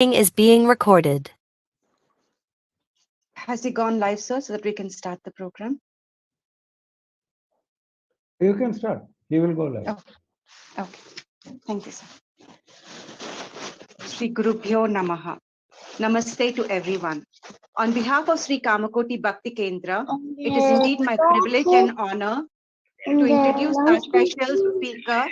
Is being recorded. Has he gone live, sir, so that we can start the program? You can start. He will go live. Okay. Thank you, sir. Sri Gurubhyo Namaha. Namaste to everyone. On behalf of Sri Kamakoti Bhakti Kendra, it is indeed my privilege and honor to introduce our special speaker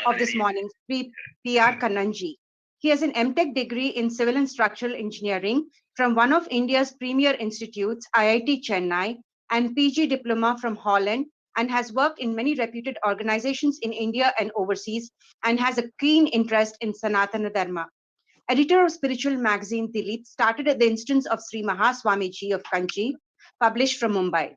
of this morning, Sri P.R. Kannanji. He has an M.Tech degree in Civil and Structural Engineering from one of India's premier institutes, IIT Chennai, and PG diploma from Holland, and has worked in many reputed organizations in India and overseas, and has a keen interest in Sanatana Dharma. Editor of spiritual magazine Dilip, started at the instance of Sri Maha Swamiji of Kanchi, published from Mumbai.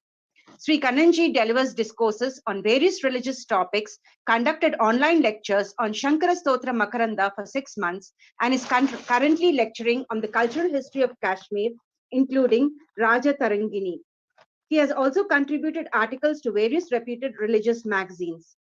Sri Kannanji delivers discourses on various religious topics, conducted online lectures on Shankara Stotra Makaranda for 6 months, and is currently lecturing on the cultural history of Kashmir, including Raja Tarangini. He has also contributed articles to various reputed religious magazines.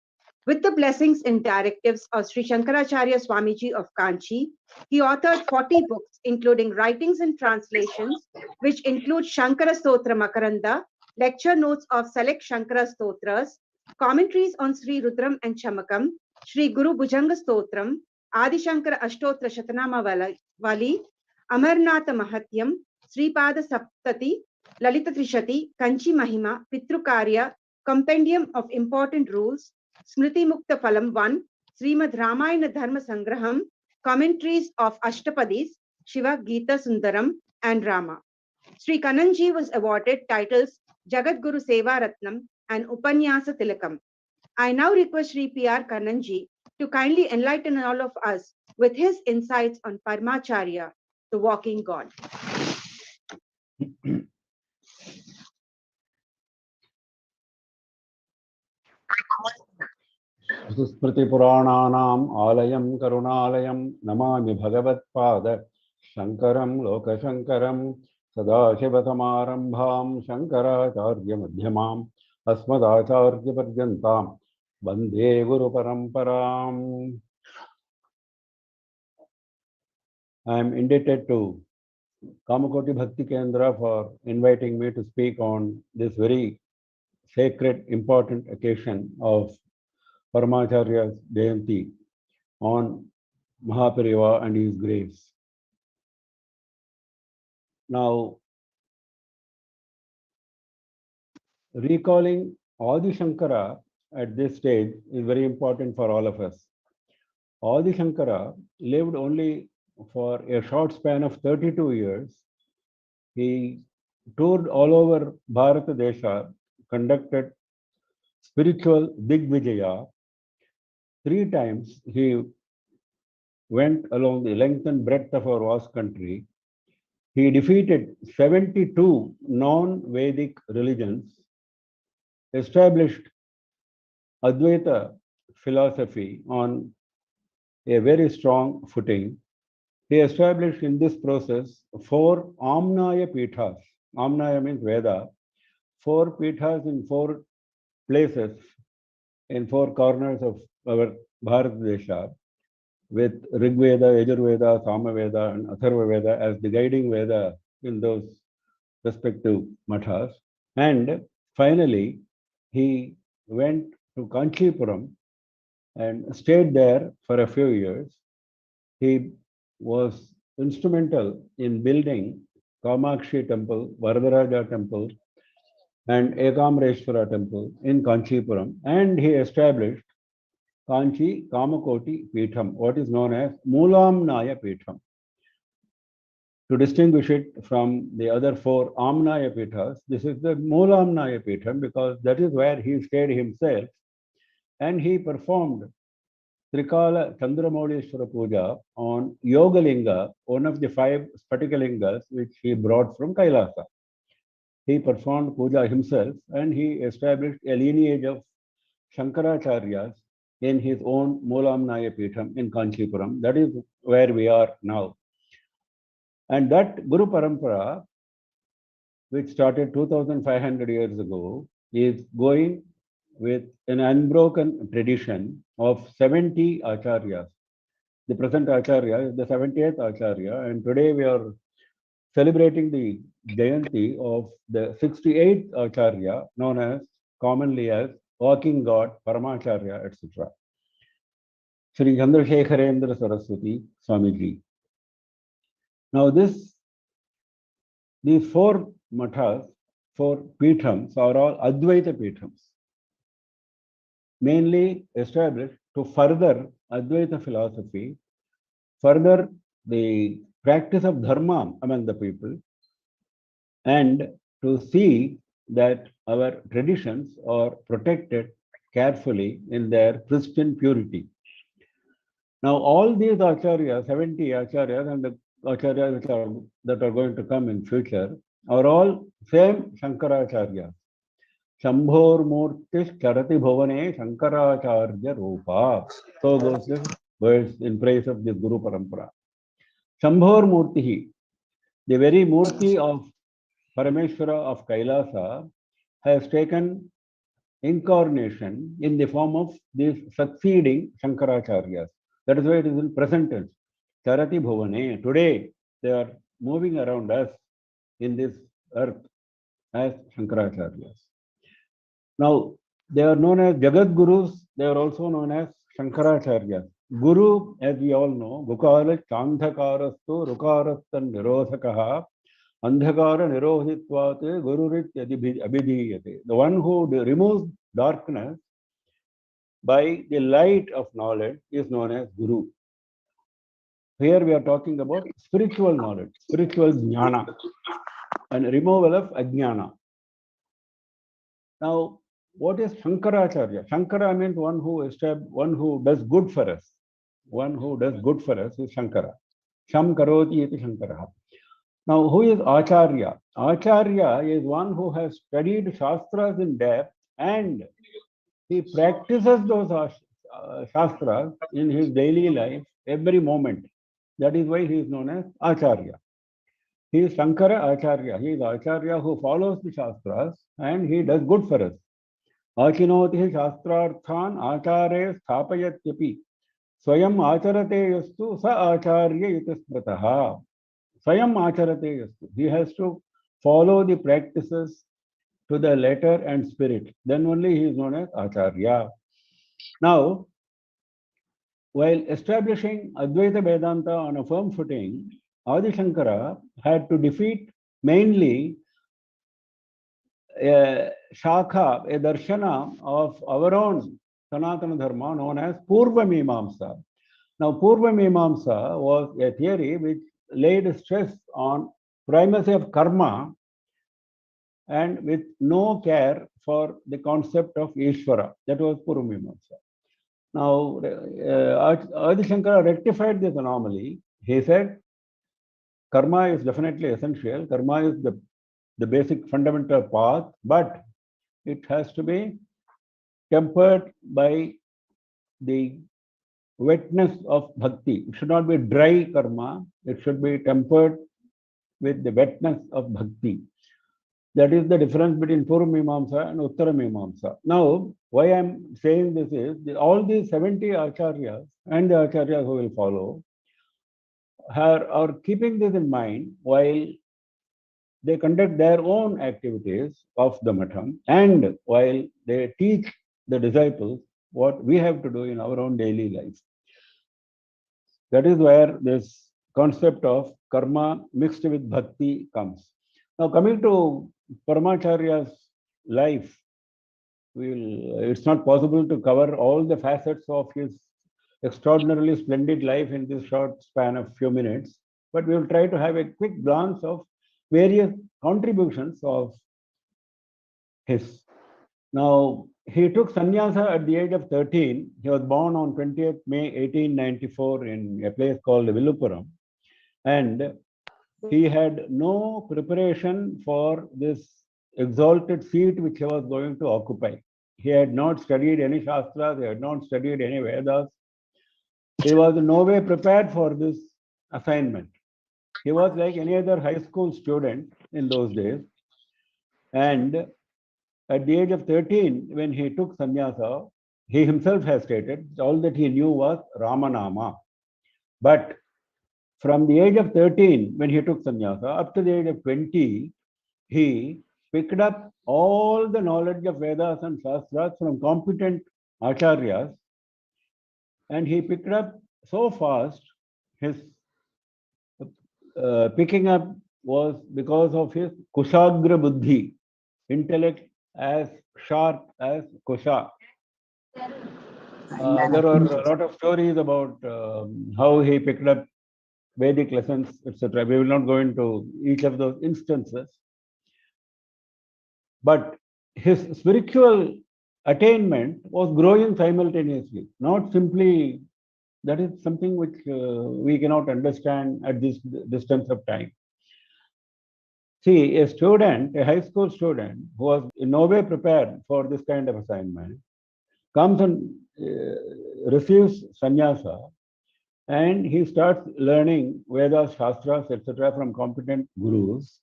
With the blessings and directives of Sri Shankaracharya Swamiji of Kanchi, he authored 40 books, including writings and translations, which include Shankara Stotra Makaranda, lecture notes of select Shankara Stotras, commentaries on Sri Rudram and Chamakam, Sri Guru Bhujanga Stotram, Adi Shankara Ashtotra Shatanama Vali, Amarnatha Mahatyam, Sri Pada Saptati, Lalita Trishati, Kanchi Mahima, Pitrukarya, Compendium of Important Rules, Smriti Mukta Phalam 1, Srimad Ramayana Dharma Sangraham, commentaries of Ashtapadis, Shiva Gita Sundaram, and Rama. Sri Kannanji was awarded titles Jagat Guru Seva Ratnam and Upanyasa Tilakam. I now request Sri P.R. Kannanji to kindly enlighten all of us with his insights on Paramacharya, the walking God. Smriti Purananam Alayam Karunalayam Namami Bhagavatpada Shankaram Lokashankaram Sadashivasamarambham Shankaracharya Madhyamam Asmadacharya Paryantam Bande Guru Paramparam. I am indebted to Kamakoti Bhakti Kendra for inviting me to speak on this very sacred, important occasion of Paramacharya's Jayanti on Maha Periyava and his graves. Now, recalling Adi Shankara at this stage is very important for all of us. Adi Shankara lived only for a short span of 32 years. He toured all over Bharata Desha, conducted spiritual Digvijaya. 3 times he went along the length and breadth of our vast country. He defeated 72 non-Vedic religions, established Advaita philosophy on a very strong footing. He established in this process 4 Amnaya Pithas. Amnaya means Veda. 4 Pithas in 4 places, in 4 corners of our Bharat Desha, with Rig Veda, Yajurveda, Samaveda, and Atharva Veda as the guiding Veda in those respective mathas. And finally, he went to Kanchipuram and stayed there for a few years. He was instrumental in building Kamakshi temple, Varadaraja temple, and Ekamreshwara temple in Kanchipuram, and he established Kanchi Kamakoti Pitham, what is known as Moolamnaya Pitham. To distinguish it from the other 4 Amnaya Pithas, this is the Moolamnaya Pitham because that is where he stayed himself, and he performed Trikala Chandramauleshwara Puja on Yogalinga, one of the 5 Spatikalingas which he brought from Kailasa. He performed puja himself and he established a lineage of Shankaracharyas in his own Moolamnaya Pitham in Kanchipuram. That is where we are now. And that Guru Parampara, which started 2500 years ago, is going with an unbroken tradition of 70 acharyas. the present Acharya is the 78th Acharya, and today we are celebrating the Jayanti of the 68th Acharya, known as commonly as Walking God, Paramacharya, etc. Sri Chandrasekharendra Saraswati Swamiji. Now these four mathas, four peethams are all Advaita peethams, mainly established to further Advaita philosophy, further the practice of dharma among the people, and to see that our traditions are protected carefully in their pristine purity. Now, all these acharyas, 70 acharyas, and the acharyas that are going to come in future, are all same Shankaracharya. Shambhor Murti Charati Bhavane Shankaracharya Rupa. So goes the words in praise of this Guru Parampara. Shambhor Murti, the very Murti of Parameshwara of Kailasa, has taken incarnation in the form of these succeeding Shankaracharyas. That is why it is in present tense. Charati Bhavane. Today they are moving around us in this earth as Shankaracharyas. Now they are known as Jagat Gurus. They are also known as Shankaracharyas. Guru, as we all know, Gukala Chandhakarastu Rukarastan Nirodhakaha Andhakara Nirodhitvate Gururit Abhidhiyate. The one who removes darkness by the light of knowledge is known as Guru. Here we are talking about spiritual knowledge, spiritual jnana, and removal of ajnana. Now, what is Shankaracharya? Shankara means one who does good for us. One who does good for us is Shankara. Sham karoti iti Shankara. Now, who is Acharya? Acharya is one who has studied Shastras in depth and he practices those Shastras in his daily life every moment. That is why he is known as Acharya. He is Shankara Acharya. He is Acharya who follows the Shastras and he does good for us. Achinoti Shastrarthan Acharya Sthapayatyapi. Swayam Acharate Yastu Sa Acharya Itasmrataha. Swayam Acharate Yastu. He has to follow the practices to the letter and spirit. Then only he is known as Acharya. Now, while establishing Advaita Vedanta on a firm footing, Adi Shankara had to defeat mainly a shakha, a darshana of our own Sanatana Dharma known as Purva Mimamsa. Now, Purva Mimamsa was a theory which laid stress on primacy of karma and with no care for the concept of Ishvara. That was Purva Mimamsa. Now, Adi Shankara rectified this anomaly. He said, karma is definitely essential. Karma is the basic fundamental path, but it has to be tempered by the wetness of bhakti. It should not be dry karma. It should be tempered with the wetness of bhakti. That is the difference between Purva Mimamsa and Uttara Mimamsa. Now, why I'm saying this is, all these 70 acharyas and the acharyas who will follow are keeping this in mind while they conduct their own activities of the matham and while they teach the disciples what we have to do in our own daily life. That is where this concept of karma mixed with bhakti comes. Now, coming to Paramacharya's life, it's not possible to cover all the facets of his extraordinarily splendid life in this short span of few minutes, but we will try to have a quick glance of various contributions of his. Now, he took sannyasa at the age of 13. He was born on 20th May 1894 in a place called Villupuram, and he had no preparation for this exalted seat which he was going to occupy. He had not studied any Shastras, he had not studied any Vedas. He was in no way prepared for this assignment. He was like any other high school student in those days. And at the age of 13, when he took sannyasa, he himself has stated all that he knew was Ramanama. But from the age of 13, when he took sannyasa, up to the age of 20, he picked up all the knowledge of Vedas and Shastras from competent acharyas, and he picked up so fast. His picking up was because of his kushagra buddhi, intellect as sharp as kusha. There are a lot of stories about how he picked up Vedic lessons, etc. We will not go into each of those instances. But his spiritual attainment was growing simultaneously, not simply. That is something which we cannot understand at this distance of time. See, a student, a high school student who was in no way prepared for this kind of assignment, comes and receives sannyasa, and he starts learning Vedas, Shastras, etc. from competent gurus,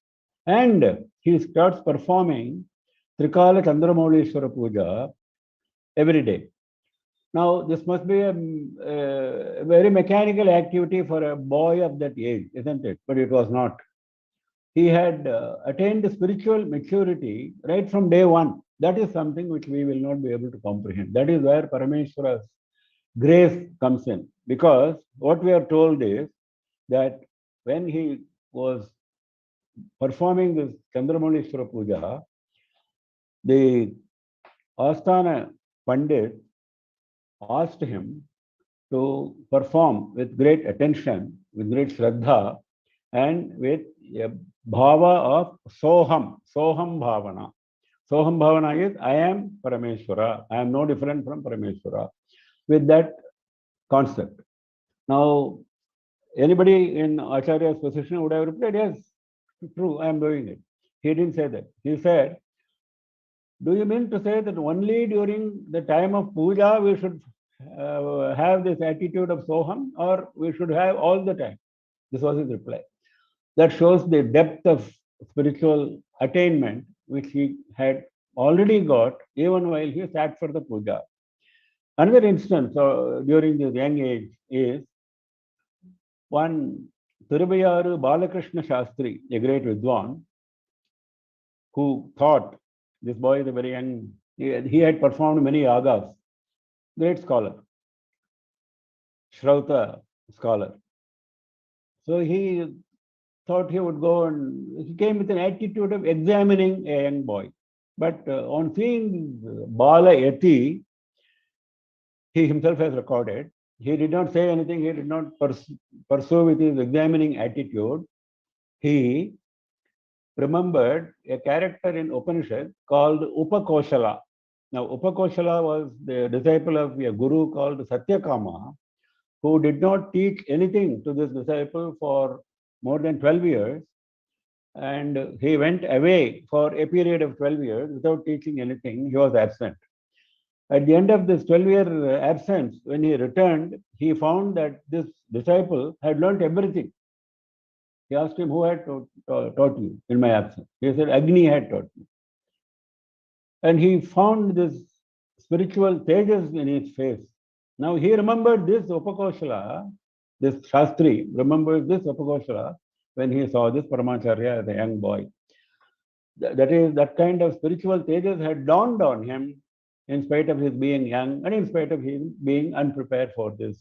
and he starts performing Trikala Chandramaulishwara Puja every day. Now, this must be a very mechanical activity for a boy of that age, isn't it? But it was not. He had attained spiritual maturity right from day one. That is something which we will not be able to comprehend. That is where Parameshwara's grace comes in. Because what we are told is that when he was performing this Chandramaulishwara Puja, the Asthana Pandit asked him to perform with great attention, with great shraddha, and with a bhava of soham bhavana. Soham bhavana is, I am Parameshwara, I am no different from Parameshwara, with that concept. Now, anybody in Acharya's position would have replied, yes, true, I am doing it. He didn't say that. He said, do you mean to say that only during the time of puja we should have this attitude of soham, or we should have all the time? This was his reply. That shows the depth of spiritual attainment which he had already got even while he sat for the puja. Another instance during this young age is one Tiruvayaru Balakrishna Shastri, a great Vidwan, who thought this boy is a very young, he had performed many yagas, great scholar, Shrauta scholar. So he thought he would go, and he came with an attitude of examining a young boy. But on seeing Bala Yati, he himself has recorded, he did not say anything, he did not pursue with his examining attitude. He remembered a character in Upanishad called Upakoshala. Now, Upakoshala was the disciple of a guru called Satyakama, who did not teach anything to this disciple for more than 12 years. And he went away for a period of 12 years without teaching anything. He was absent. At the end of this 12-year absence, when he returned, he found that this disciple had learnt everything. He asked him, who had taught you in my absence? He said, Agni had taught me. And he found this spiritual tejas in his face. Now he remembered this Upakoshala, this Shastri remembers this Upakoshala when he saw this Paramacharya as a young boy. That is, that kind of spiritual tejas had dawned on him in spite of his being young and in spite of him being unprepared for this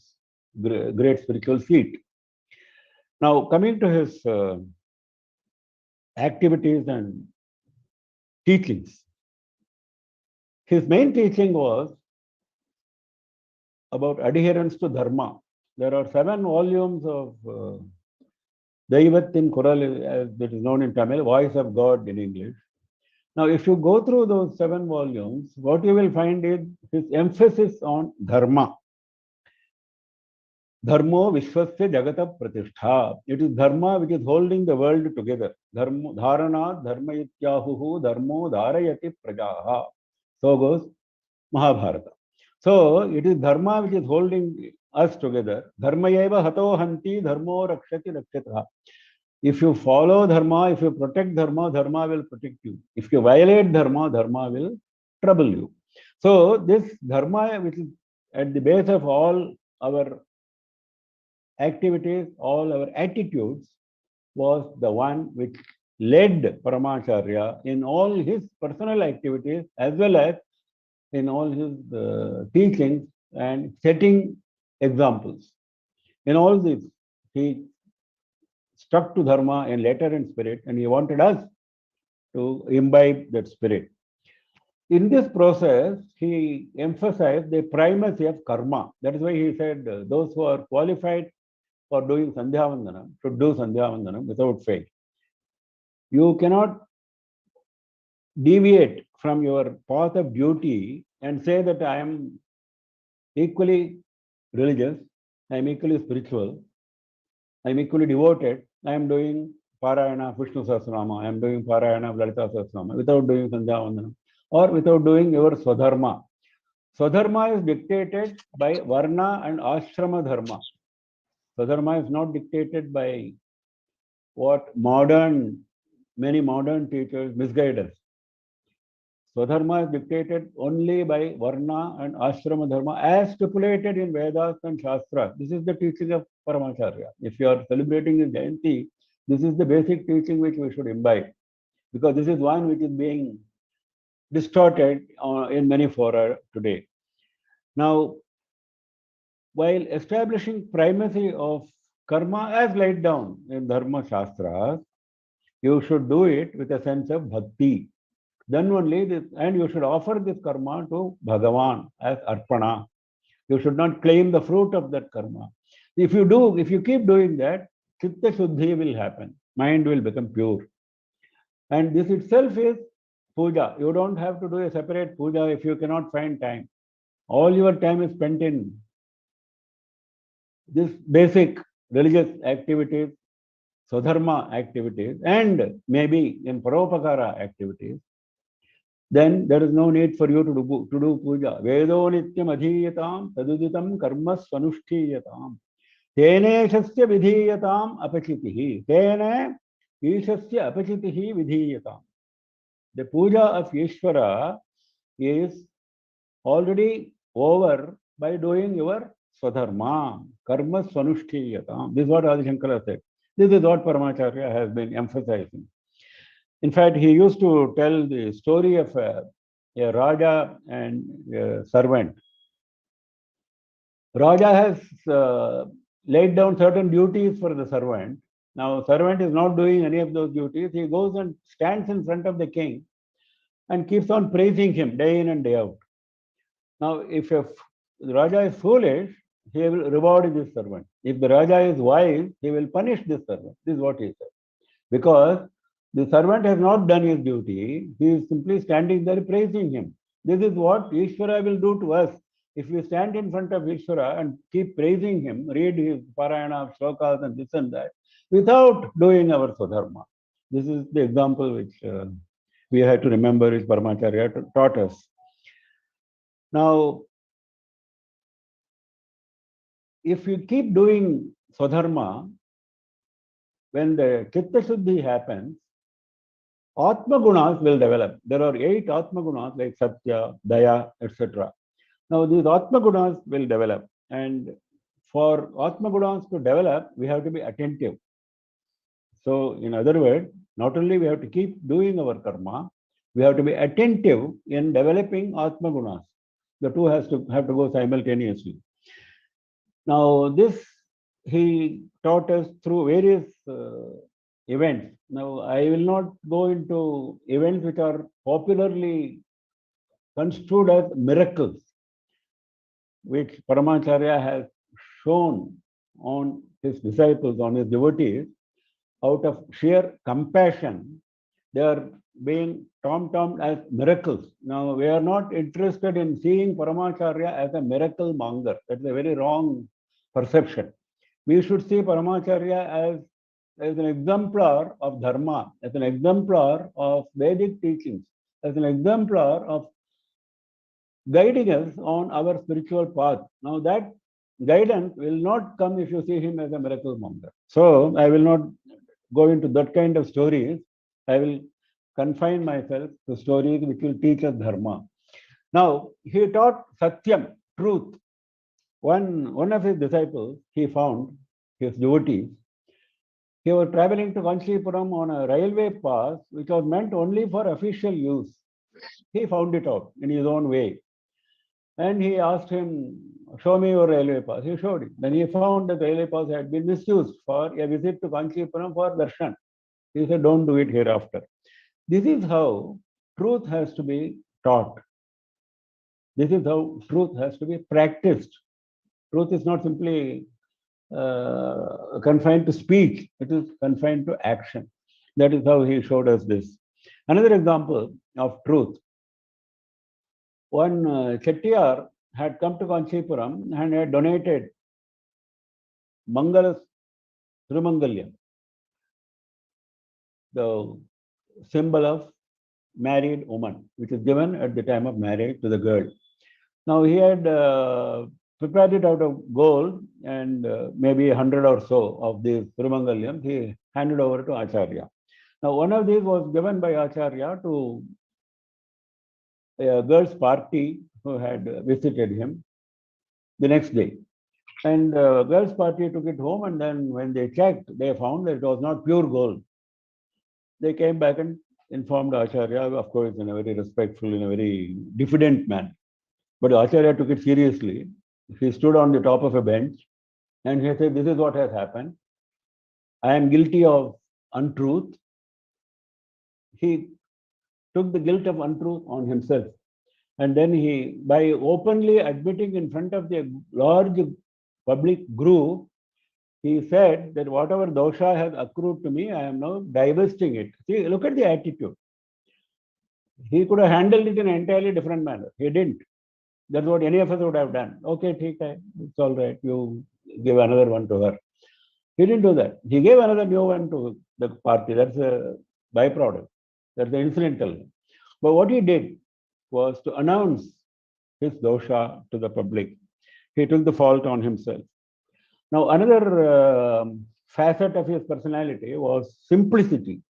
great spiritual feat. Now, coming to his activities and teachings, his main teaching was about adherence to dharma. There are 7 volumes of Daivattin Kural, as it is known in Tamil, Voice of God in English. Now, if you go through those 7 volumes, what you will find is his emphasis on dharma. Dharmo Vishwasya Jagata Pratishtha. It is dharma which is holding the world together. Dharma Dharana Dharma Ityahuhu Dharmo Dharayati Prajaha. So goes Mahabharata. So it is dharma which is holding us together. Dharma eva hato hanti dharmo rakshati rakshata. If you follow dharma, if you protect dharma, dharma will protect you. If you violate dharma, dharma will trouble you. So this dharma, which is at the base of all our activities, all our attitudes was the one which led Paramacharya in all his personal activities as well as in all his teachings and setting examples. In all this, he stuck to dharma in letter and spirit, and he wanted us to imbibe that spirit. In this process, he emphasized the primacy of karma. That is why he said those who are qualified for doing Sandhya Vandanam should do Sandhya Vandanam without fail. You cannot deviate from your path of duty and say that I am equally religious, I am equally spiritual, I am equally devoted, I am doing Parayana of Vishnu Sahasranama, I am doing Parayana of Lalita Sahasranama without doing Sandhya Vandanam or without doing your Swadharma. Swadharma is dictated by Varna and Ashrama Dharma. Swadharma is not dictated by what many modern teachers misguide us. Swadharma is dictated only by Varna and Ashrama Dharma as stipulated in Vedas and Shastra. This is the teaching of Paramacharya. If you are celebrating the Jayanti, this is the basic teaching which we should imbibe, because this is one which is being distorted in many fora today. Now, while establishing primacy of karma as laid down in Dharma Shastras, you should do it with a sense of bhakti. Then only this, and you should offer this karma to Bhagavan as arpana. You should not claim the fruit of that karma. If you keep doing that, chitta shuddhi will happen. Mind will become pure. And this itself is puja. You don't have to do a separate puja if you cannot find time. All your time is spent in this basic religious activities, Swadharma activities, and maybe in Paropakara activities. Then there is no need for you to do puja. Vedo nityam adhiyatam taduditam karma svanushthiyatam. Teneshasya vidhiyatam apachitihi. Tene ishasya apachitihi vidhiyatam. The puja of Ishvara is already over by doing your swadharma, karma svanushthiyatam. This is what Adi Shankara said. This is what Paramacharya has been emphasizing. In fact, he used to tell the story of a Raja and a servant. Raja has laid down certain duties for the servant. Now, servant is not doing any of those duties. He goes and stands in front of the king and keeps on praising him day in and day out. Now, if the Raja is foolish, he will reward this servant. If the Raja is wise, he will punish this servant. This is what he said. Because the servant has not done his duty, he is simply standing there praising him. This is what Ishvara will do to us. If we stand in front of Ishvara and keep praising him, read his Parayana, Shlokas and this and that, without doing our Swadharma. This is the example which we have to remember, which Paramacharya taught us. Now, if you keep doing Swadharma, when the Chitta Shuddhi happens, Atma Gunas will develop. There are 8 Atma Gunas like Satya, Daya, etc. Now, these Atma Gunas will develop. And for Atma Gunas to develop, we have to be attentive. So, in other words, not only we have to keep doing our karma, we have to be attentive in developing Atma Gunas. The two have to go simultaneously. Now, this he taught us through various events. Now, I will not go into events which are popularly construed as miracles, which Paramacharya has shown on his disciples, on his devotees, out of sheer compassion. They are being termed as miracles. Now, we are not interested in seeing Paramacharya as a miracle monger. That's a very wrong perception. We should see Paramacharya as an exemplar of dharma, as an exemplar of Vedic teachings, as an exemplar of guiding us on our spiritual path. Now, that guidance will not come if you see him as a miracle monger. So, I will not go into that kind of stories. I will confine myself to stories which will teach us dharma. Now, he taught Satyam, truth. One of his disciples, he found his devotees, he was traveling to Kanchipuram on a railway pass, which was meant only for official use. He found it out in his own way. And he asked him, show me your railway pass. He showed it. Then he found that the railway pass had been misused for a visit to Kanchipuram for darshan. He said, don't do it hereafter. This is how truth has to be taught. This is how truth has to be practiced. Truth is not simply confined to speech, it is confined to action. That is how he showed us this. Another example of truth. One Chettiar had come to Kanchipuram and had donated Mangalas Thirumangalyam, the symbol of married woman, which is given at the time of marriage to the girl. Now he had prepared it out of gold and maybe 100 or so of these Thirumangalyams he handed over to Acharya. Now one of these was given by Acharya to a girl's party who had visited him the next day. And the girls' party took it home, and then when they checked, they found that it was not pure gold. They came back and informed Acharya, of course, in a very respectful, in a very diffident manner. But Acharya took it seriously. He stood on the top of a bench and he said, this is what has happened. I am guilty of untruth. He took the guilt of untruth on himself. And then he, by openly admitting in front of the large public group, he said that whatever dosha has accrued to me, I am now divesting it. See, look at the attitude. He could have handled it in an entirely different manner. He didn't. That's what any of us would have done. Okay, it's all right. You give another one to her. He didn't do that. He gave another new one to the party. That's a byproduct. That's the incidental. But what he did was to announce his dosha to the public. He took the fault on himself. Now, another facet of his personality was simplicity.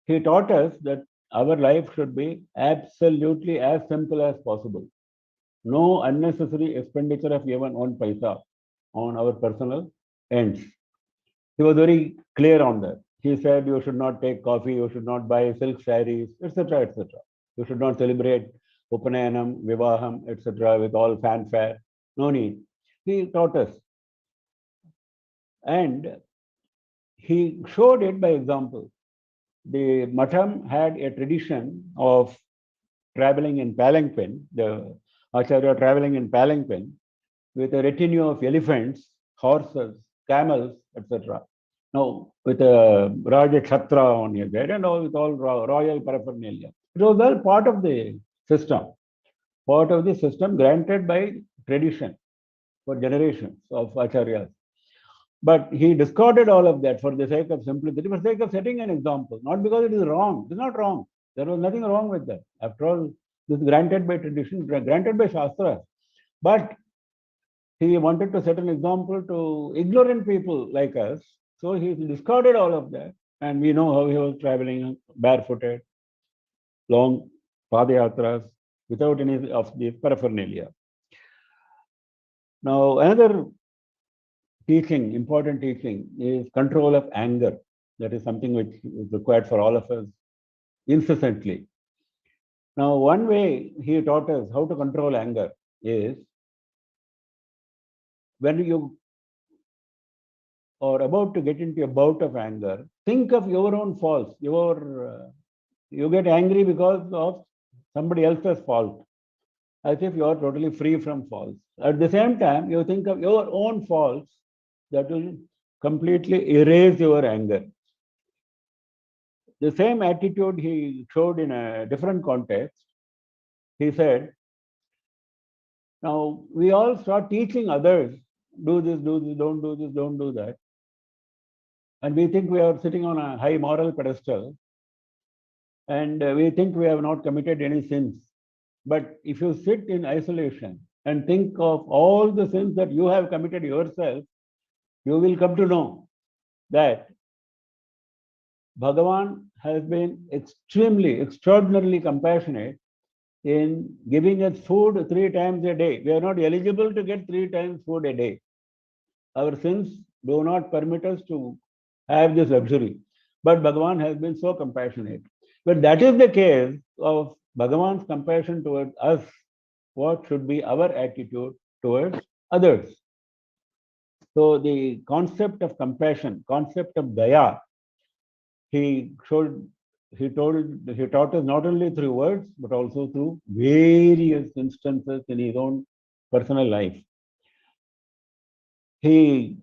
He taught us that our life should be absolutely as simple as possible. No unnecessary expenditure of even one paisa on our personal ends. He was very clear on that. He said you should not take coffee, you should not buy silk saris, etc., etc. You should not celebrate Upanayanam, Vivaham, etc. with all fanfare. No need. He taught us. And he showed it by example. The Matham had a tradition of traveling in palanquin, the Acharya traveling in palanquin with a retinue of elephants, horses, camels, etc. Now, with a Raja Chhatra on his head and all with all royal paraphernalia. It was all part of the system granted by tradition for generations of Acharyas. But he discarded all of that for the sake of simplicity, for the sake of setting an example, not because it is wrong. It is not wrong. There was nothing wrong with that. After all, this is granted by tradition, granted by Shastra. But he wanted to set an example to ignorant people like us. So he discarded all of that. And we know how he was traveling barefooted, long padayatras, without any of the paraphernalia. Now, another teaching, important teaching, is control of anger. That is something which is required for all of us incessantly. Now, one way he taught us how to control anger is when you are about to get into a bout of anger, think of your own faults. You get angry because of somebody else's fault, as if you are totally free from faults. At the same time, you think of your own faults that will completely erase your anger. The same attitude he showed in a different context. He said, now we all start teaching others, do this, don't do this, don't do that. And we think we are sitting on a high moral pedestal and we think we have not committed any sins. But if you sit in isolation and think of all the sins that you have committed yourself, you will come to know that Bhagavan has been extraordinarily compassionate in giving us food 3 times a day. We are not eligible to get 3 times food a day. Our sins do not permit us to have this luxury. But Bhagavan has been so compassionate. But that is the case of Bhagavan's compassion towards us. What should be our attitude towards others? So the concept of compassion, concept of daya, he showed, he taught us not only through words, but also through various instances in his own personal life. When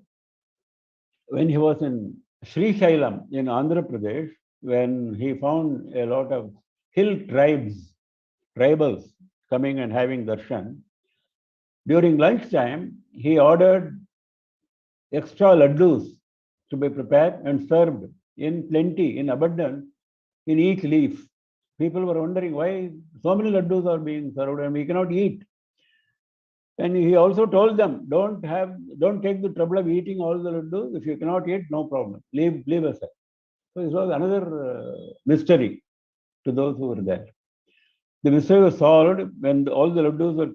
he was in Sri Shailam in Andhra Pradesh, when he found a lot of hill tribals coming and having darshan, during lunchtime, he ordered extra laddus to be prepared and served in plenty, in abundance, in each leaf. People were wondering why so many laddus are being served and we cannot eat. And he also told them, don't take the trouble of eating all the laddus. If you cannot eat, no problem. Leave aside. So this was another mystery to those who were there. The mystery was solved when all the laddus were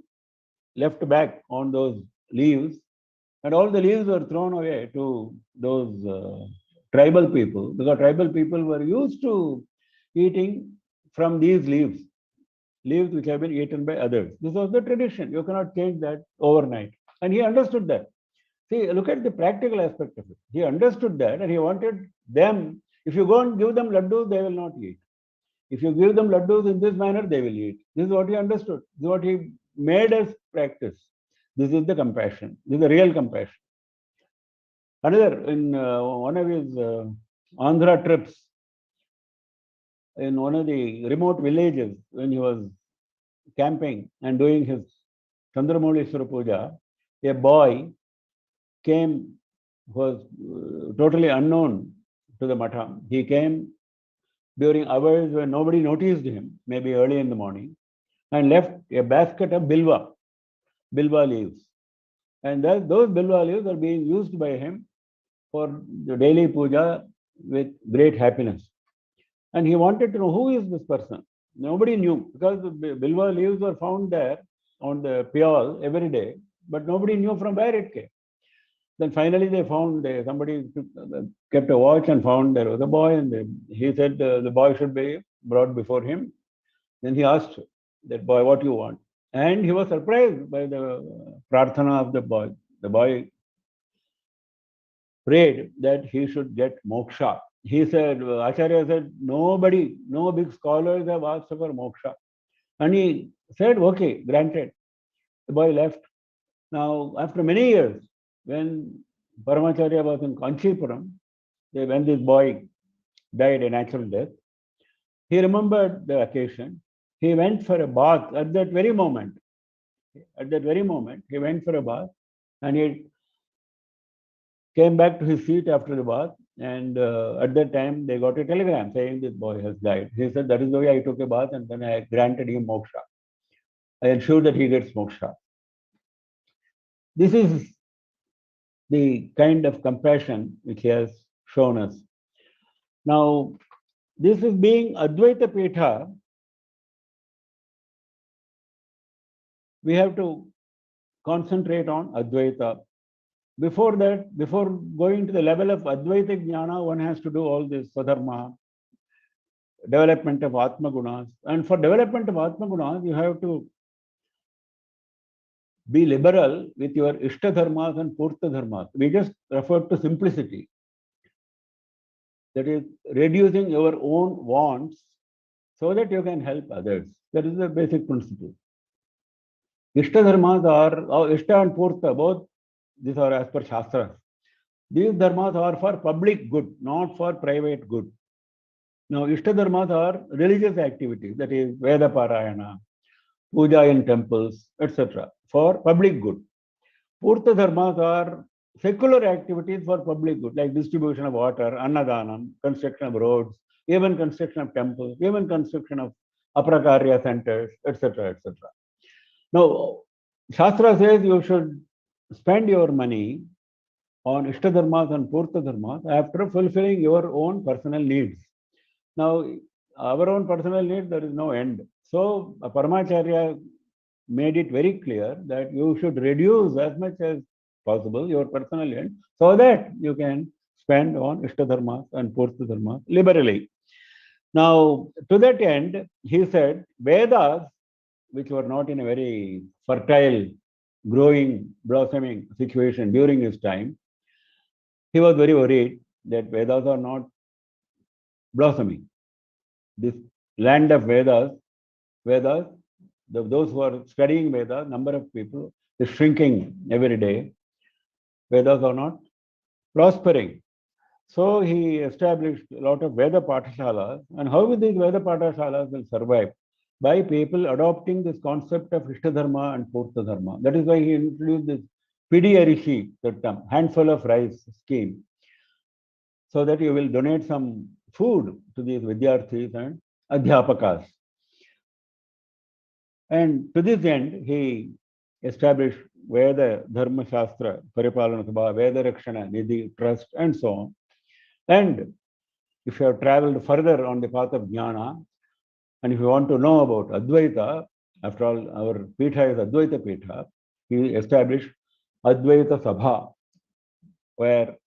left back on those leaves, and all the leaves were thrown away to those tribal people, because tribal people were used to eating from these leaves which have been eaten by others. This was the tradition. You cannot change that overnight. And he understood that. See, look at the practical aspect of it. He understood that, and he wanted them, if you go and give them laddus, they will not eat. If you give them laddus in this manner, they will eat. This is what he understood. This is what he made us practice. This is the compassion. This is the real compassion. Another, in one of his Andhra trips, in one of the remote villages, when he was camping and doing his Chandramoleshwara Puja, a boy came, was totally unknown to the Matha. He came during hours when nobody noticed him, maybe early in the morning, and left a basket of bilva leaves. And those bilva leaves are being used by him for the daily puja with great happiness. And he wanted to know who is this person. Nobody knew, because the bilva leaves were found there on the pyal every day, but nobody knew from where it came. Then finally they found, somebody kept a watch and found there was a boy, and he said the boy should be brought before him. Then he asked that boy, what you want? And he was surprised by the prarthana of the boy. The boy prayed that he should get moksha. He said, Acharya said, no big scholars have asked for moksha. And he said, okay, granted. The boy left. Now, after many years, when Paramacharya was in Kanchipuram, when this boy died a natural death, he remembered the occasion. He went for a bath at that very moment. He went for a bath, and he came back to his seat after the bath. And at that time, they got a telegram saying this boy has died. He said, that is the way I took a bath, and then I granted him moksha. I ensured that he gets moksha. This is the kind of compassion which he has shown us. Now, this is being Advaita Pitha. We have to concentrate on Advaita. Before that, before going to the level of Advaita Jnana, one has to do all this Swadharma, development of Atma Gunas. And for development of Atma Gunas, you have to be liberal with your Ishta Dharmas and Purta Dharmas. We just referred to simplicity. That is, reducing your own wants so that you can help others. That is the basic principle. Ishta Dharmas are, Ishta and Purta, both these are as per Shastra. These dharmas are for public good, not for private good. Now, Ishta Dharmas are religious activities, that is, Veda Parayana, puja in temples, etc., for public good. Purta Dharmas are secular activities for public good, like distribution of water, Annadanam, construction of roads, even construction of temples, even construction of Aprakarya centers, etc., etc. Now, Shastra says you should spend your money on Ishta Dharmas and Purta Dharmas after fulfilling your own personal needs. Now, our own personal needs, there is no end. So, Paramacharya made it very clear that you should reduce as much as possible, your personal end, so that you can spend on Ishtadharmas and Purtadharmas liberally. Now, to that end, he said, Vedas, which were not in a very fertile, growing, blossoming situation during his time, he was very worried that Vedas are not blossoming. This land of Vedas, those who are studying Vedas, number of people is shrinking every day. Vedas are not prospering. So he established a lot of Veda Pathashalas. And how will these Veda Pathashalas will survive? By people adopting this concept of Ishtadharma and Purtadharma. That is why he introduced this Pidi Arishi, the term, handful of rice scheme, so that you will donate some food to these Vidyarthis and Adhyapakas. And to this end, he established Veda Dharma Shastra, Paripalana Sabha, Veda Rakshana, Nidhi, Trust, and so on. And if you have traveled further on the path of Jnana, and if you want to know about Advaita, after all, our Pitha is Advaita Pitha, he established Advaita Sabha, where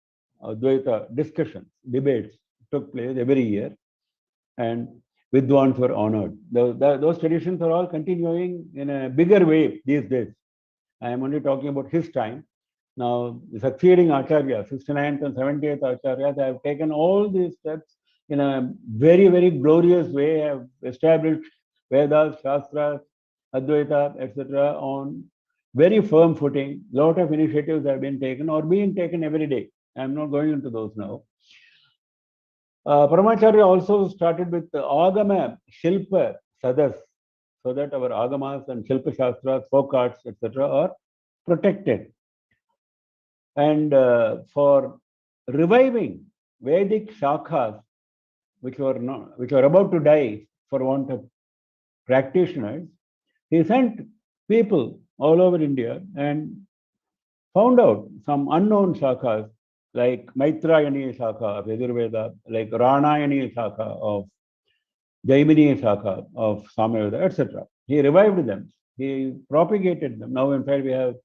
Advaita discussions, debates took place every year, and Vidwans were honored. Those traditions are all continuing in a bigger way these days. I am only talking about his time. Now, the succeeding Acharya, 69th and 70th Acharya, they have taken all these steps in a very, very glorious way, have established Vedas, Shastras, Advaita, etc. on very firm footing. Lot of initiatives have been taken or being taken every day. I am not going into those now. Paramacharya also started with the Agama, Shilpa, Sadas, so that our Agamas and Shilpa Shastras, folk arts, etc. are protected. And for reviving Vedic shakhas, which were about to die for want of practitioners, he sent people all over India and found out some unknown shakhas like Maitrayani Shakha of Yajurveda, like Ranayani Shakha of Jaimini Shakha of Samaveda, etc. He revived them. He propagated them. Now, in fact, we have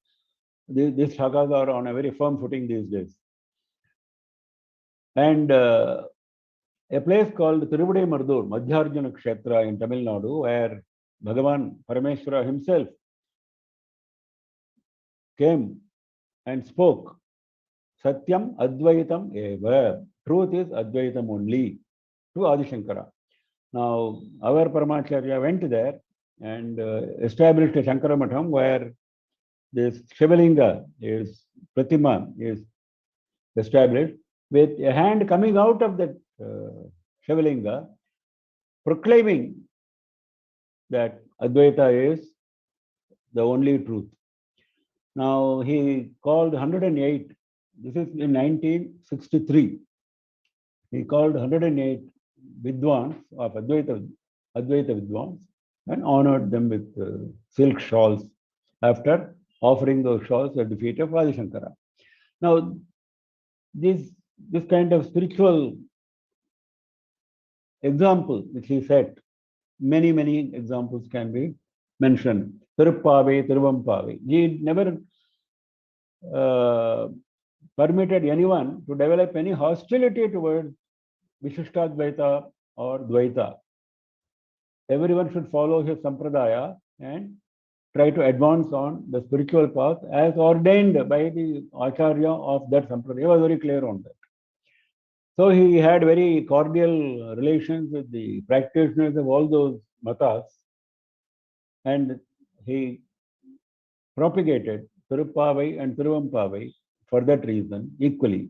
these shakhas are on a very firm footing these days. And a place called Tiruvadai Mardur, Madhyarjuna Kshetra in Tamil Nadu, where Bhagavan Parameshwara himself came and spoke. Satyam Advaitam Eva. Truth is Advaitam only, to Adi Shankara. Now, our Paramacharya went there and established a Shankara Matham where this Shivalinga is, Pratima is established with a hand coming out of that Shivalinga, proclaiming that Advaita is the only truth. Now, he called 108, this is in 1963, he called 108 Vidwans of Advaita Vidwans and honored them with silk shawls after offering those shawls at the feet of Adi Shankara. Now, this kind of spiritual example which he set, many examples can be mentioned. Tiruppave, Tiruvampave. He never permitted anyone to develop any hostility towards Vishishtadvaita or Dvaita. Everyone should follow his sampradaya and try to advance on the spiritual path as ordained by the Acharya of that sampradaya. He was very clear on that. So he had very cordial relations with the practitioners of all those matas, and he propagated Tiruppavai and Tiruvampavai for that reason equally.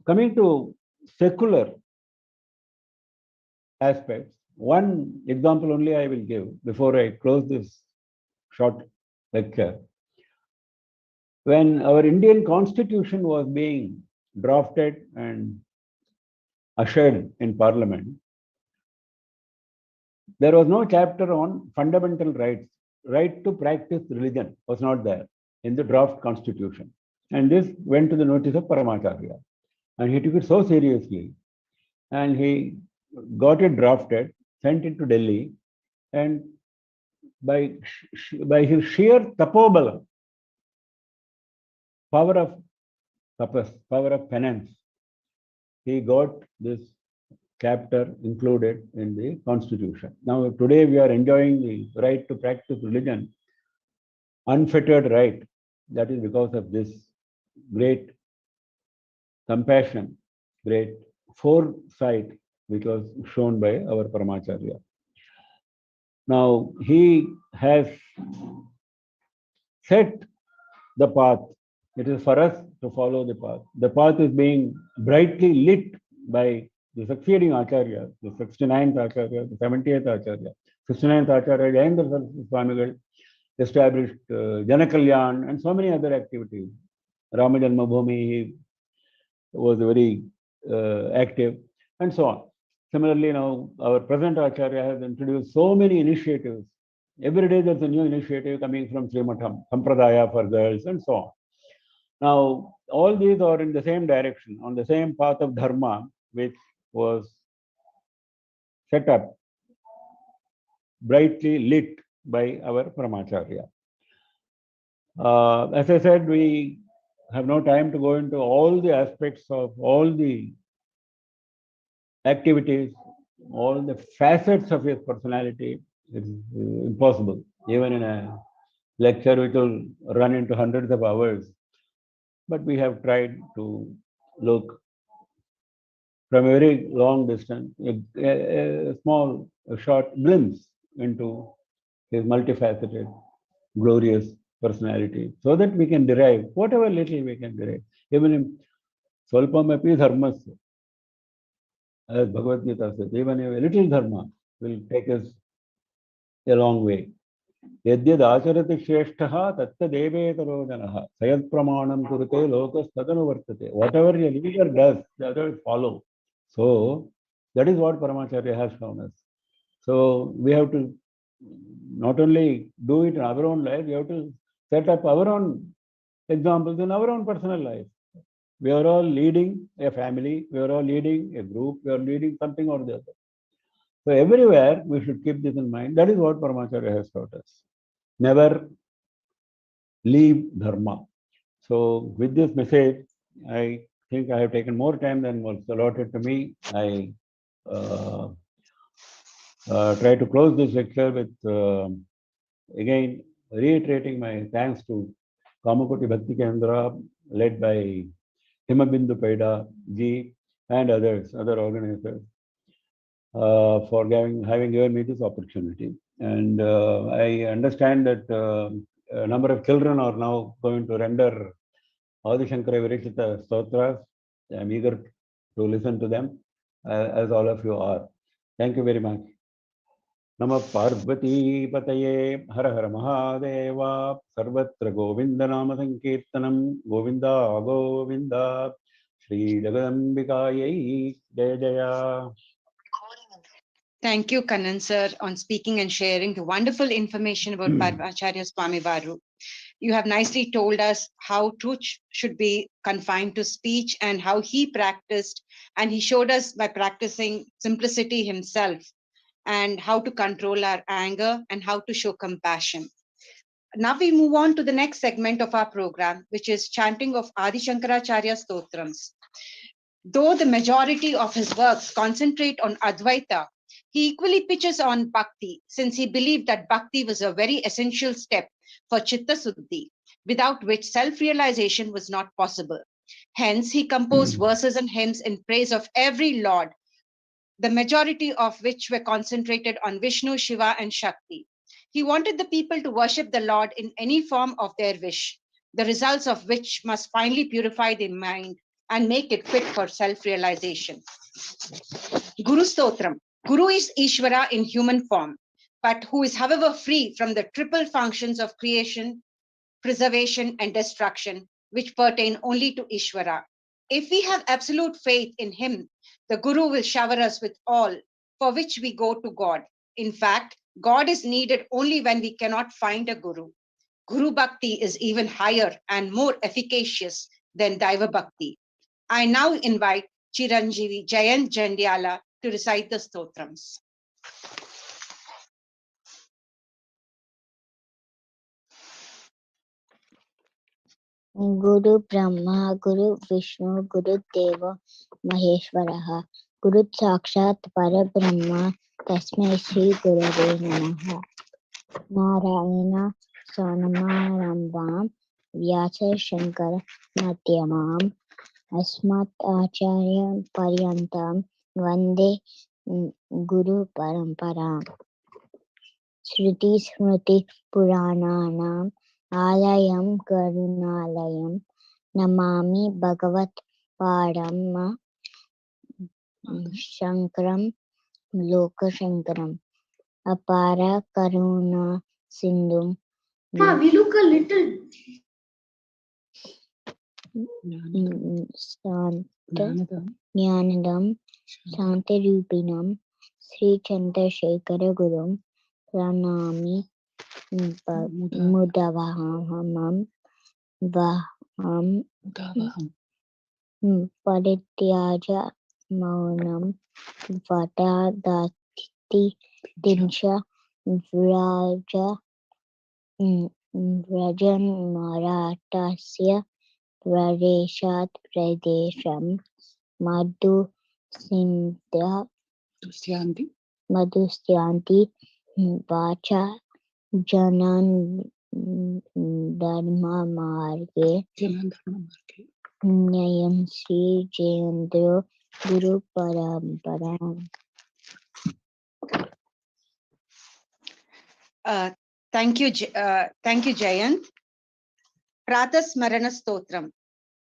Coming to secular aspects, one example only I will give before I close this short lecture. When our Indian Constitution was being drafted and ushered in Parliament, there was no chapter on fundamental rights. Right to practice religion was not there in the draft Constitution. And this went to the notice of Paramacharya. And he took it so seriously. And he got it drafted, sent it to Delhi, and by his sheer tapobala, power of tapas, power of penance, he got this chapter included in the constitution. Now, today we are enjoying the right to practice religion, unfettered right. That is because of this great compassion, great foresight, which was shown by our Paramacharya. Now, he has set the path. It is for us to follow the path. The path is being brightly lit by the succeeding Acharya, the 69th Acharya, the 70th Acharya. 69th Acharya, Jayanti Swamigal established Janakalyan and so many other activities. Ramajanma Bhumi was very active and so on. Similarly, now our present Acharya has introduced so many initiatives. Every day there's a new initiative coming from Srimatham, Sampradaya for girls and so on. Now, all these are in the same direction, on the same path of Dharma, which was set up, brightly lit by our Paramacharya. As I said, we have no time to go into all the aspects of all the activities, all the facets of his personality. It's impossible. Even in a lecture which will run into hundreds of hours. But we have tried to look from a very long distance, a small, a short glimpse into his multifaceted, glorious personality, so that we can derive whatever little we can derive. Even in Swalpamapi Dharmasya, as Bhagavad Gita says, even a little dharma will take us a long way. Yadyad acharati shresthaha tatta devetaro janaha sayad pramanam kurute lokas tadanu vartate. Whatever a leader does, the others follow. So that is what Paramacharya has shown us. So we have to not only do it in our own life, we have to set up our own examples in our own personal life. We are all leading a family, we are all leading a group, we are leading something or the other. So everywhere we should keep this in mind. That is what Paramacharya has taught us. Never leave dharma. So with this message, I think I have taken more time than was allotted to me. I try to close this lecture with again reiterating my thanks to Kamakoti Bhakti Kendra, led by Himabindu Paida ji and others, other organizers, for having given me this opportunity. And I understand that a number of children are now going to render Adi Shankara Virishita Stotras. I am eager to listen to them, as all of you are. Thank you very much. Nama Parvati Pataye Hara Hara Mahadeva Sarvatra Govinda Nama Sankirtanam Govinda Govinda Shri Jagadambikaye Jaya Jaya. Thank you, Kannan sir, on speaking and sharing the wonderful information about Paramacharya Swami Varu. You have nicely told us how truth should be confined to speech and how he practiced, and he showed us by practicing simplicity himself and how to control our anger and how to show compassion. Now we move on to the next segment of our program, which is chanting of Adi Shankaracharya Stotrams. Though the majority of his works concentrate on Advaita, he equally pitches on Bhakti, since he believed that Bhakti was a very essential step for Chitta Suddhi, without which self-realization was not possible. Hence, he composed verses and hymns in praise of every Lord, the majority of which were concentrated on Vishnu, Shiva, and Shakti. He wanted the people to worship the Lord in any form of their wish, the results of which must finally purify the mind and make it fit for self-realization. Guru Stotram. Guru is Ishvara in human form, but who is, however, free from the triple functions of creation, preservation, and destruction, which pertain only to Ishvara. If we have absolute faith in him, the Guru will shower us with all for which we go to God. In fact, God is needed only when we cannot find a Guru. Guru Bhakti is even higher and more efficacious than Daiva Bhakti. I now invite Chiranjeevi Jayant Jandiala to recite the stotrams. Guru Brahma, Guru Vishnu, Guru Deva Maheshwaraha, Guru Sakshat Parabrahma, Tasmai Shri Gurave Namaha. Narayana Sanamarambam, Vyasa Shankara Madhyamam, Asmat Acharya Paryantam, Vande Guru Paramparam. Shruti Smriti Purananam Alayam Karunalayam Namami Bhagavat Padam Shankaram Loka Shankaram Apara Karuna Sindhum. We look a little. Jnanadam Santarupinam Sri Chandrasekhara Gurum Pranami Mudavahamam Vaham Parityaja Maunam Vadadati Dinsha Vraja Vrajan Maratasya Prareshat Pradesham Madhu Sindha Madhusyanti Vacha Janan Dharma Marge Nyayam Sri Jayendra Guru Paramparam. Thank you, Jayan. Pratasmarana Stotram.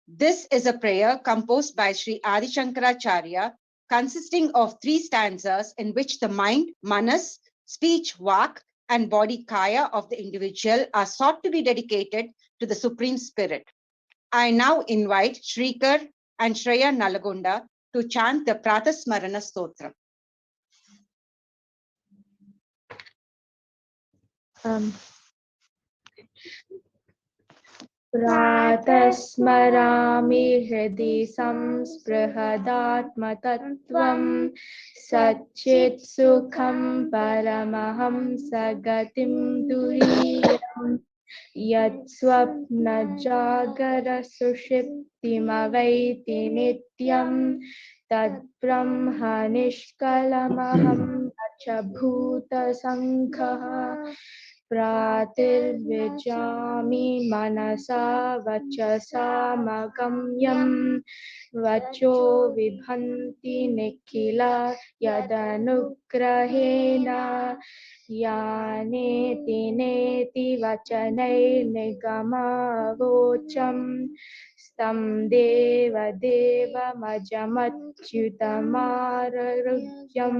This is a prayer composed by Sri Adi Shankaracharya, consisting of 3 stanzas in which the mind, manas, speech, vak, and body kaya of the individual are sought to be dedicated to the Supreme Spirit. I now invite Shrikar and Shreya Nalagunda to chant the Pratasmarana Stotram. Pratasmarami hridi samsprahadaatmatattvam Satchit sukham paramaham sagatim duriyam Yat swapna jagara sushiptimavaiti nityam Tad brahma nishkalamaham acha bhuta sankha Pratirvijami manasa vachasa magamyam vacho vibhanti nikhila yadanugrahena yaneti neti vachanai nigamavocham stam deva deva majamachyutamarugyam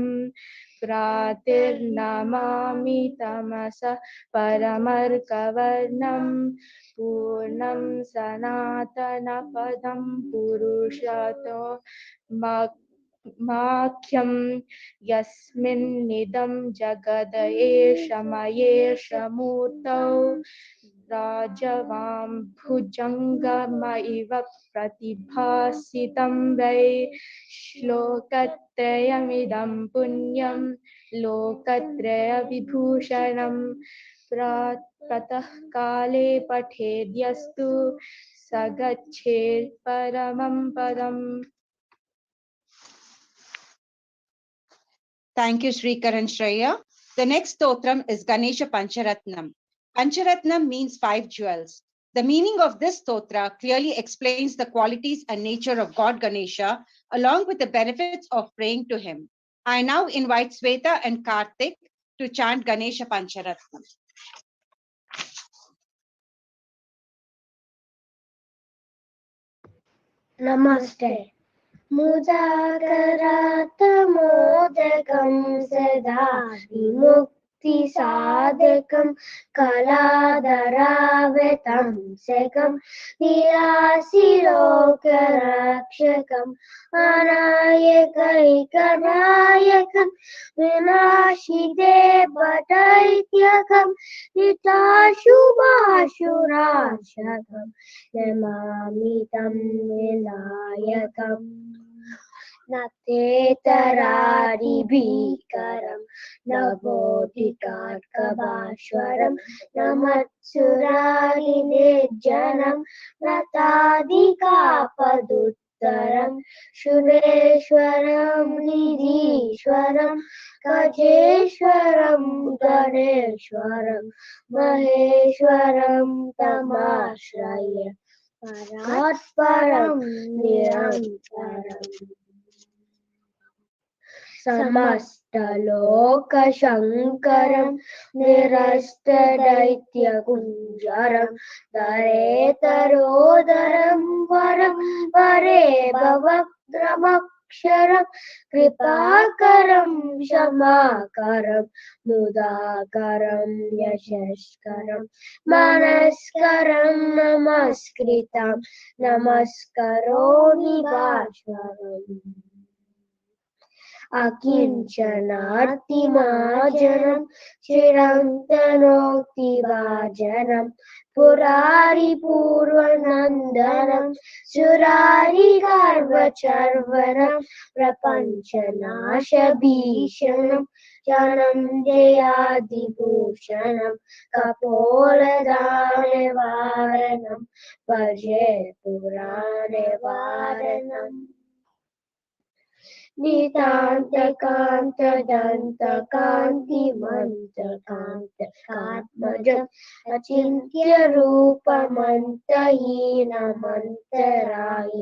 Pratirnamami tamasa paramarkavarnam purnam sanatana padam purushato Makhyam yasmin nidam jagadaye shamaye shamurtau Rajavam bhujanga maiva pratibhasitam vai shlokatrayamidam punyam lokatraya vibhushanam pratah kale patedyastu sagachet paramam padam. Thank you, Shrikar and Shreya. The next stotram is Ganesha Pancharatnam. Pancharatnam means 5 jewels. The meaning of this stotra clearly explains the qualities and nature of God Ganesha, along with the benefits of praying to him. I now invite Sweta and Karthik to chant Ganesha Pancharatnam. Namaste. Mudakarata-modakam sada vimukti sadakam kaladaravetam sekam nilasilokarakshakam anayakaikanayakam vinashide pataityakam nitashubhashurashakam namami tam vinayakam. नतेतरारिभीकरं नभोधिकार्कभास्वरं न मत्सुरारिनिर्जनं नताधिकापदुत्तरं शुनेश्वरं गिरीश्वरं गजेश्वरं गणेश्वरं महेश्वरं तमाश्रये परात्परं निरन्तरम् समस्तलोकशङ्करं निरस्तदैत्यकुञ्जरं दरेतरोदरं वरं वरे भवग्रमक्षरं कृपाकरं क्षमाकरं मुदाकरं यशस्करं मनस्करं नमस्कृतं नमस्करोमि भास्वरम् अकिञ्चनार्तिमाजनं चिरन्तनोक्तिभाजनं पुरारिपूर्वनन्दनं सुरारिगर्वचर्वनं प्रपञ्चनाशभीषणं जनं जयादिभूषणं कपोलदानवारणं भजे पुराणवारणम् नितान्तकान्तदन्तकान्तिमन्तकान्तकात्मजम् अचिन्त्यरूपमन्तहीनमन्तराय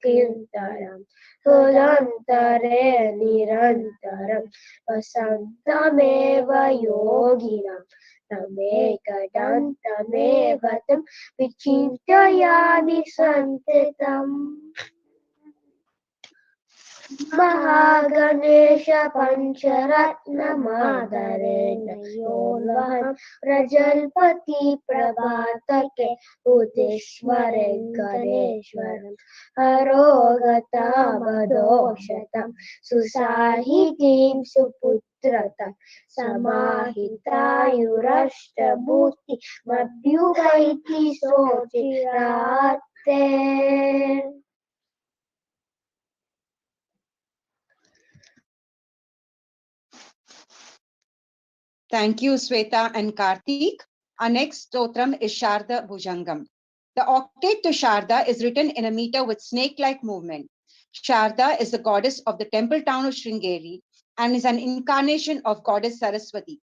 किन्तरम् हृदन्तरे निरन्तरं वसन्तमेव योगिनं तमेकदन्तमेव तं विचिन्तयामि सन्ततम् Mahaganesh पञ्चरत्नमादरेण योऽन्वहं प्रजल्पति प्रभातके उदिस्वरे गणेश्वरं हरोगतावदोषतं सुसाहितीं सुपुत्रतं समाहितायुरष्टभूति मभ्युपैति सोचिरात्ते Thank you, Sweta and Karthik. Our next stotram is Sharda Bhujangam. The octave to Sharda is written in a meter with snake-like movement. Sharda is the goddess of the temple town of Sringeri and is an incarnation of goddess Saraswati.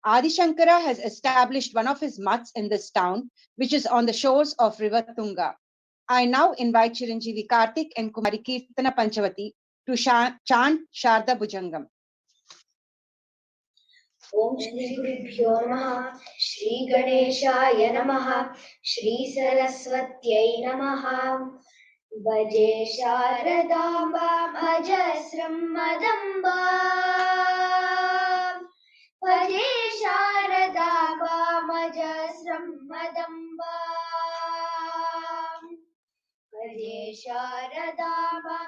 Adi Shankara has established one of his mats in this town, which is on the shores of river Tunga. I now invite Chiranjeevi Karthik and Kumari Kirtana Panchavati to chant Sharda Bhujangam. ओम श्री गुरुभ्यो नमः श्री गणेशाय नमः श्री सरस्वत्यै नमः भजे शारदाम्बा अजस्रं मदम्बा भजे शारदाम्बा अजस्रं मदम्बा भजे शारदाम्बा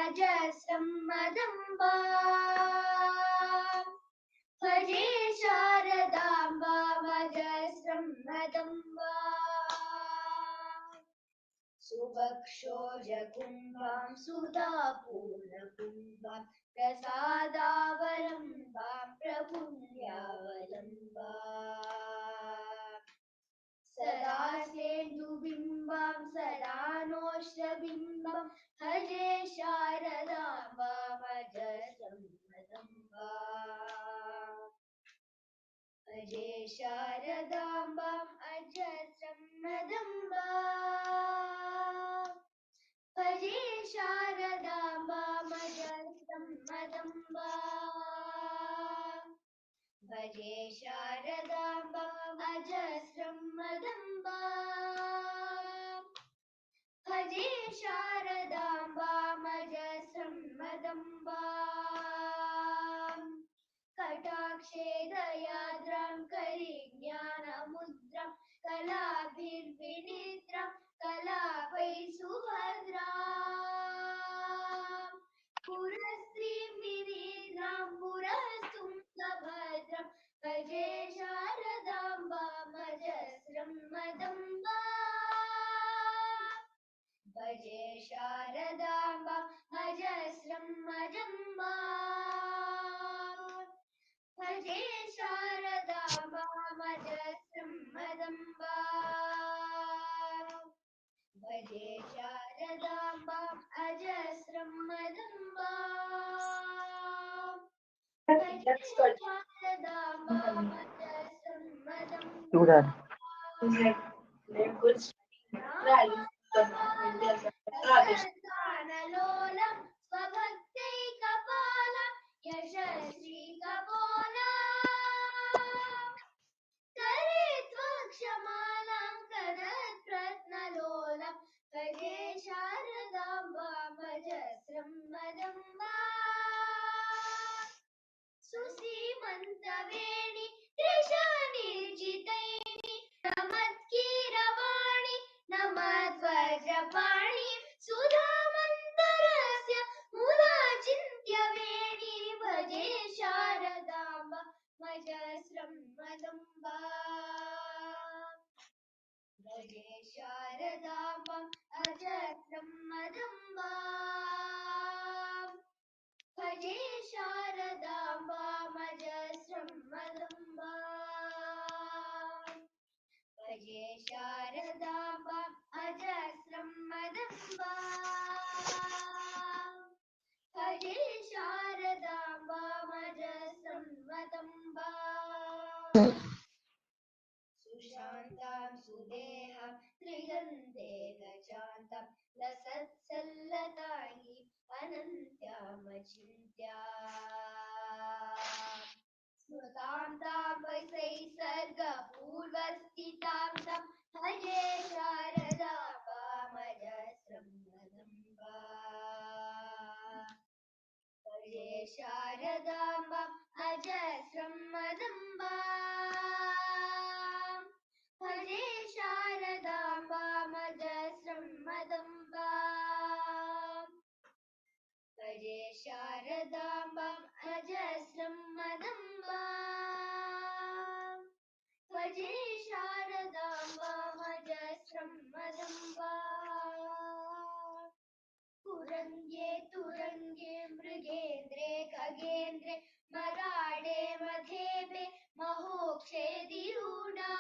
अजस्रं मदम्बा भजे शारदाम्बा अजस्रं मदम्बा सुभक्षोजकुम्भां सुधापूर्णकुम्भां प्रसादावलम्बां प्रपुण्यावलम्बा सदा सेन्दुबिम्बां सदा नोष्टबिम्बं भजे शारदाम्बा अजस्रं मदम्बा भजे शारदाम्बा अजस्रं मदम्बा भजे शारदाम्बा अजस्रं मदम्बा भजे शारदाम्बा अजस्रं मदम्बा भजे शारदाम्बा अजस्रं मदम्बा कटाक्षे दयाद्रां करिज्ञानमुद्रां कलाभिर्विनिद्रां कलापै सुभद्रां पुरस्त्रीं विनिद्रां पुरस्तुङ्गभद्रां भजे शारदाम्बा अजस्रं मदम्बा भजे Sharadamba Majasram Madamba Bhaje Sharadamba Ajasram Madamba Bhaje Sharadamba Majasram Madamba Lola Swabhakti Kapala Yashasri Kapola Karitvakshamanam Karat Pratnalolam Bhaje Sharadamba Majasram Madamba Susimantaveni Trishanirjitaini Namatkiravaani Namadvajapani Sudhamantarasya Mudachinthyaveni Bhaje Sharadamba Majasram Madamba Bhaje Sharadamba Ajasram Madamba Bhaje Sharadamba Majasram Madamba Bhaje Sharadamba Ajasram Madamba Bhaje Sharadamba Majasram Madamba Sushantam Sudeham Trigandekachantam Lasatsallatangi Anantyamachintya Smrutam tam vaisai sarga purvastitam tam Bhaje Sharadamba Majasram Madamba Bhaje Sharadamba Ajasram Madamba Bhaje Sharadamba Majasram Madamba Bhaje Sharadamba Ajasram Madamba Bhaje Sharadamba Majasram Madamba Kurange Turange Mrigendre Kagendre Marade Madhebe Mahokshe Diruna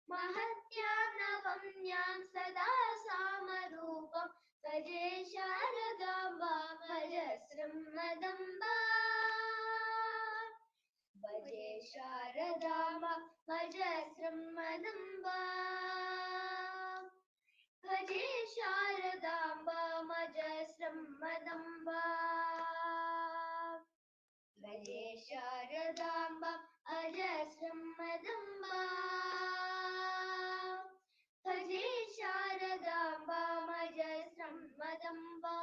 Mahatyam Navamyam Sada Samarupam Bhaje Sharadamba Majasram Madamba Bhaje Sharadamba Majasram Madamba Bhaje Sharadamba Majasram Madamba Bhaje Sharadamba Ajasram Madamba Bhaje Sharadamba Majasram Madamba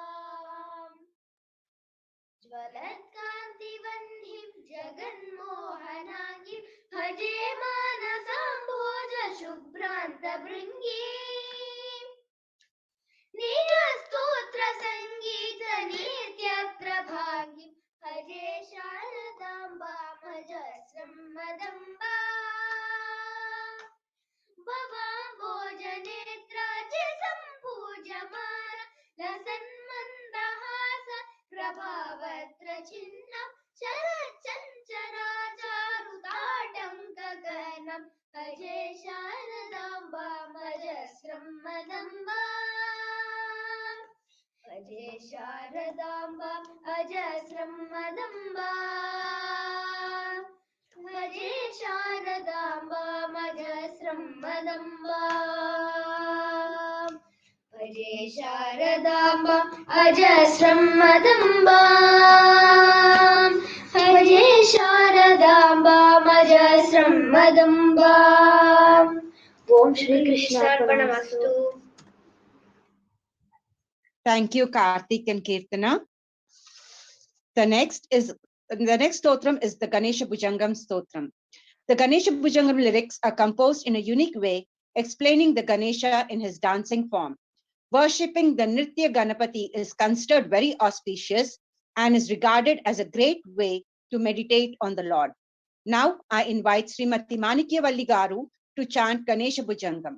Jwalatkantivandhim Jaganmohanangim Bhaje Manasambhoja Shubhranta Bringim Nija Stotra Sangita Nitya Prabhangim Bhaje Sharadamba Majasram Madamba Bhavambojanetra Sambhujamana Lasanmandahasa Prabhavatra Chinnam Charachancharacharudatam Gaganam Bhaje Sharadamba Majasram Madamba Bhaje Sharadamba Ajasram Madamba Bhaje Sharadamba Majasram Madamba Bhaje Sharadamba Ajasram Madamba Bhaje Sharadamba Majasram Madamba Om Shri Krishna Arpanamastu. Thank you, Karthik and Kirtana. The next stotram is the Ganesha Bhujangam stotram. The Ganesha Bhujangam lyrics are composed in a unique way, explaining the Ganesha in his dancing form. Worshipping the Nritya Ganapati is considered very auspicious and is regarded as a great way to meditate on the Lord. Now I invite Srimati Manikyavalli Garu to chant Ganesha Bhujangam.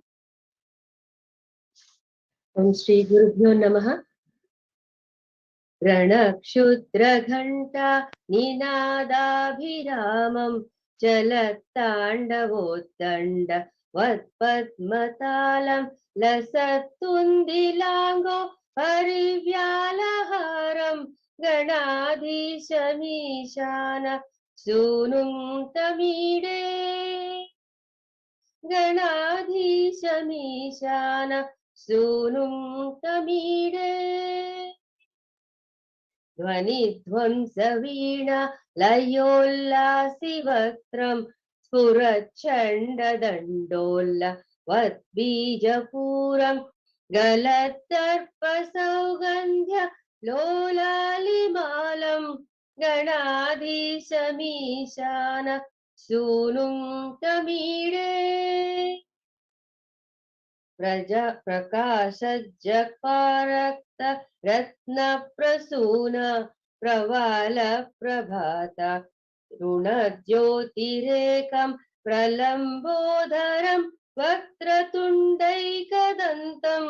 Om Shri Gurubhyo Namaha. रणक्षुद्रघण्टा निनादाभिरामं चलत्ताण्डवोत्तण्ड वत्पद्मतालं लसत्तुन्दिलाङ्गो हरिव्यालहारं गणाधीशमीशान सूनुं तमीडे गणाधीशमीशान सूनुं तमीडे ध्वनिध्वंसवीणा लयोल्लासिवक्त्रं स्फुरच्छण्डदण्डोल्लवद्बीजपूरं गलत्तर्पसौगन्ध्य लोलालिमालं गणाधीशमीशान सूनुं तमीडे प्रकाशजक्पारक्त रत्नप्रसून प्रवाल प्रभाता ऋणज्योतिरेकं प्रलम्बोदरं वक्त्रतुण्डैकदन्तं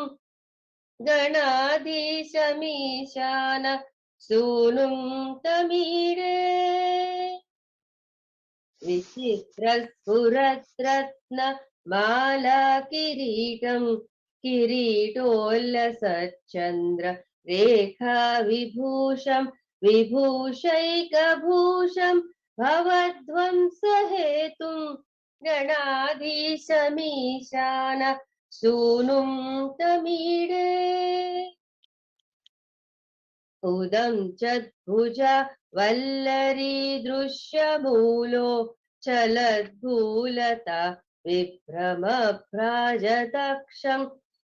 गणाधीशमीशान सूनुं तमीडे विचित्रस्फुरद्रत्न माला किरीटं किरीटोल्लसच्चन्द्र रेखा विभूषं विभूषैकभूषं भवध्वंसहेतुं गणाधीशमीशान सूनुं तमीडे उदं चद्भुजा वल्लरी दृश्यमूलो चलद्भूलता विभ्रमभ्राजदक्षं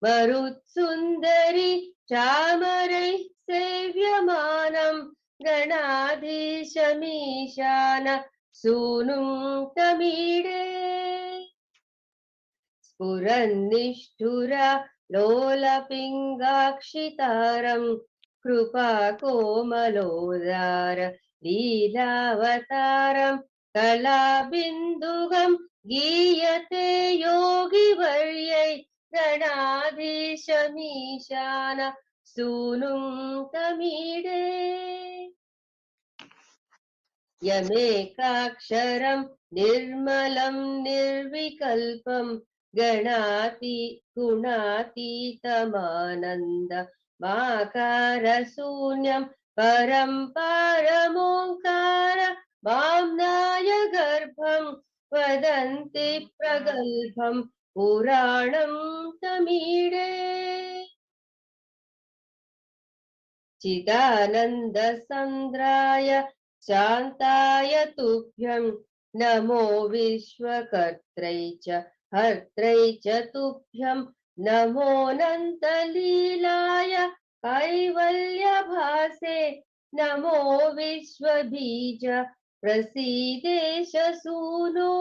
मरुत्सुन्दरी चामरैः सेव्यमानं गणाधीशमीशान सूनुं तमीडे स्फुरन्निष्ठुरा लोलपिङ्गाक्षितारं कृपाकोमलोदार लीलावतारं कलाबिन्दुगं गीयते योगिवर्यै गणाधीशमीशान सूनुं तमीडे यमेकाक्षरं निर्मलं निर्विकल्पं गुणातीतमानन्द माकारशून्यं परं पारमोङ्कार माम्नाय गर्भं वदन्ति प्रगल्भं पुराणं तमीडे चिदानन्दसन्द्राय शान्ताय तुभ्यं नमो विश्वकर्त्रै च हर्त्रै च तुभ्यं नमोऽनन्तलीलाय कैवल्यभासे नमो विश्वबीज प्रसीदेश सूनो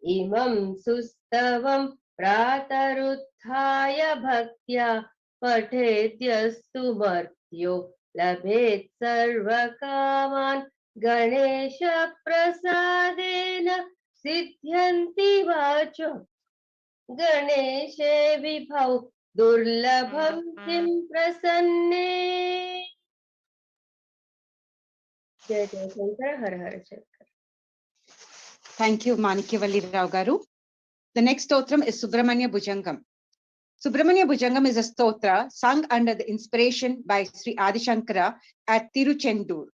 इमं सुस्तवं प्रातरुत्थाय भक्त्या पठेद्यस्तु मर्त्यो लभेत् सर्वकामान् गणेश प्रसादेन सिद्ध्यन्ति वाचो गणेशे विभौ दुर्लभं किं प्रसन्ने जय जय शंकर हर हर Shankar. Thank you, Manikyavalli Rao Garu. The next stotram is Subramanya Bhujangam. Subramanya Bhujangam is a stotra sung under the inspiration by Sri Adi Shankara at Tiruchendur.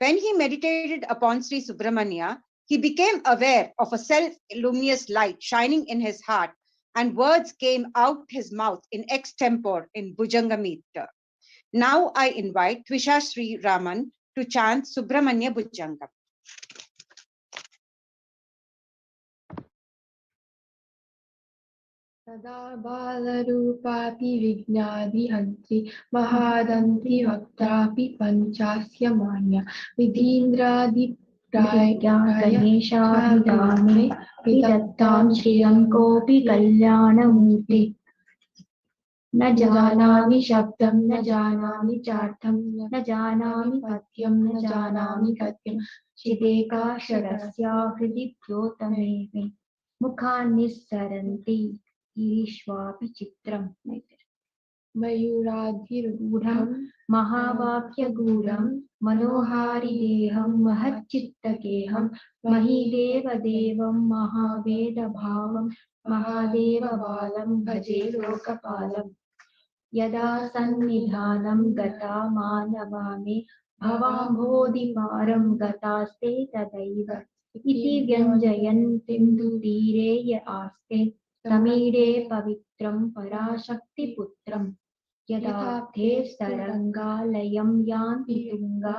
When he meditated upon Sri Subramanya, he became aware of a self-luminous light shining in his heart, and words came out his mouth in extempore in Bhujanga meter. Now I invite Twisha Sri Raman to chant Subramanya Bhujangam. सदा बालरूपापि विघ्नादिहन्त्रि महादन्ति वक्त्रापि पञ्चास्य मान्या विधीन्द्रादिप्रायगणेशाभिधामे विदत्तां श्रियं कोऽपि कल्याणमूर्ति न जानामि शब्दं न जानामि चार्थं न जानामि पद्यं न जानामि गद्यं चिदेकाक्षरस्य हृदि द्योतमे मे मुखान्निस्सरन्ति ईश्वापि चित्रम्. मयूराधिरूढं महावाक्यगूढं मनोहारिदेहं महच्चित्तगेहं महीदेवदेवं महावेदभावं महादेवबालं भजे लोकपालम् यदा सन्निधानं गता मानवामि भवाम्भोधिपारं गतास्ते तदैव इति व्यञ्जयन्तीं तीरे य आस्ते तमीडे पवित्रं पराशक्तिपुत्रम् यदाब्धे तरङ्गालयं यान्ति तुङ्गा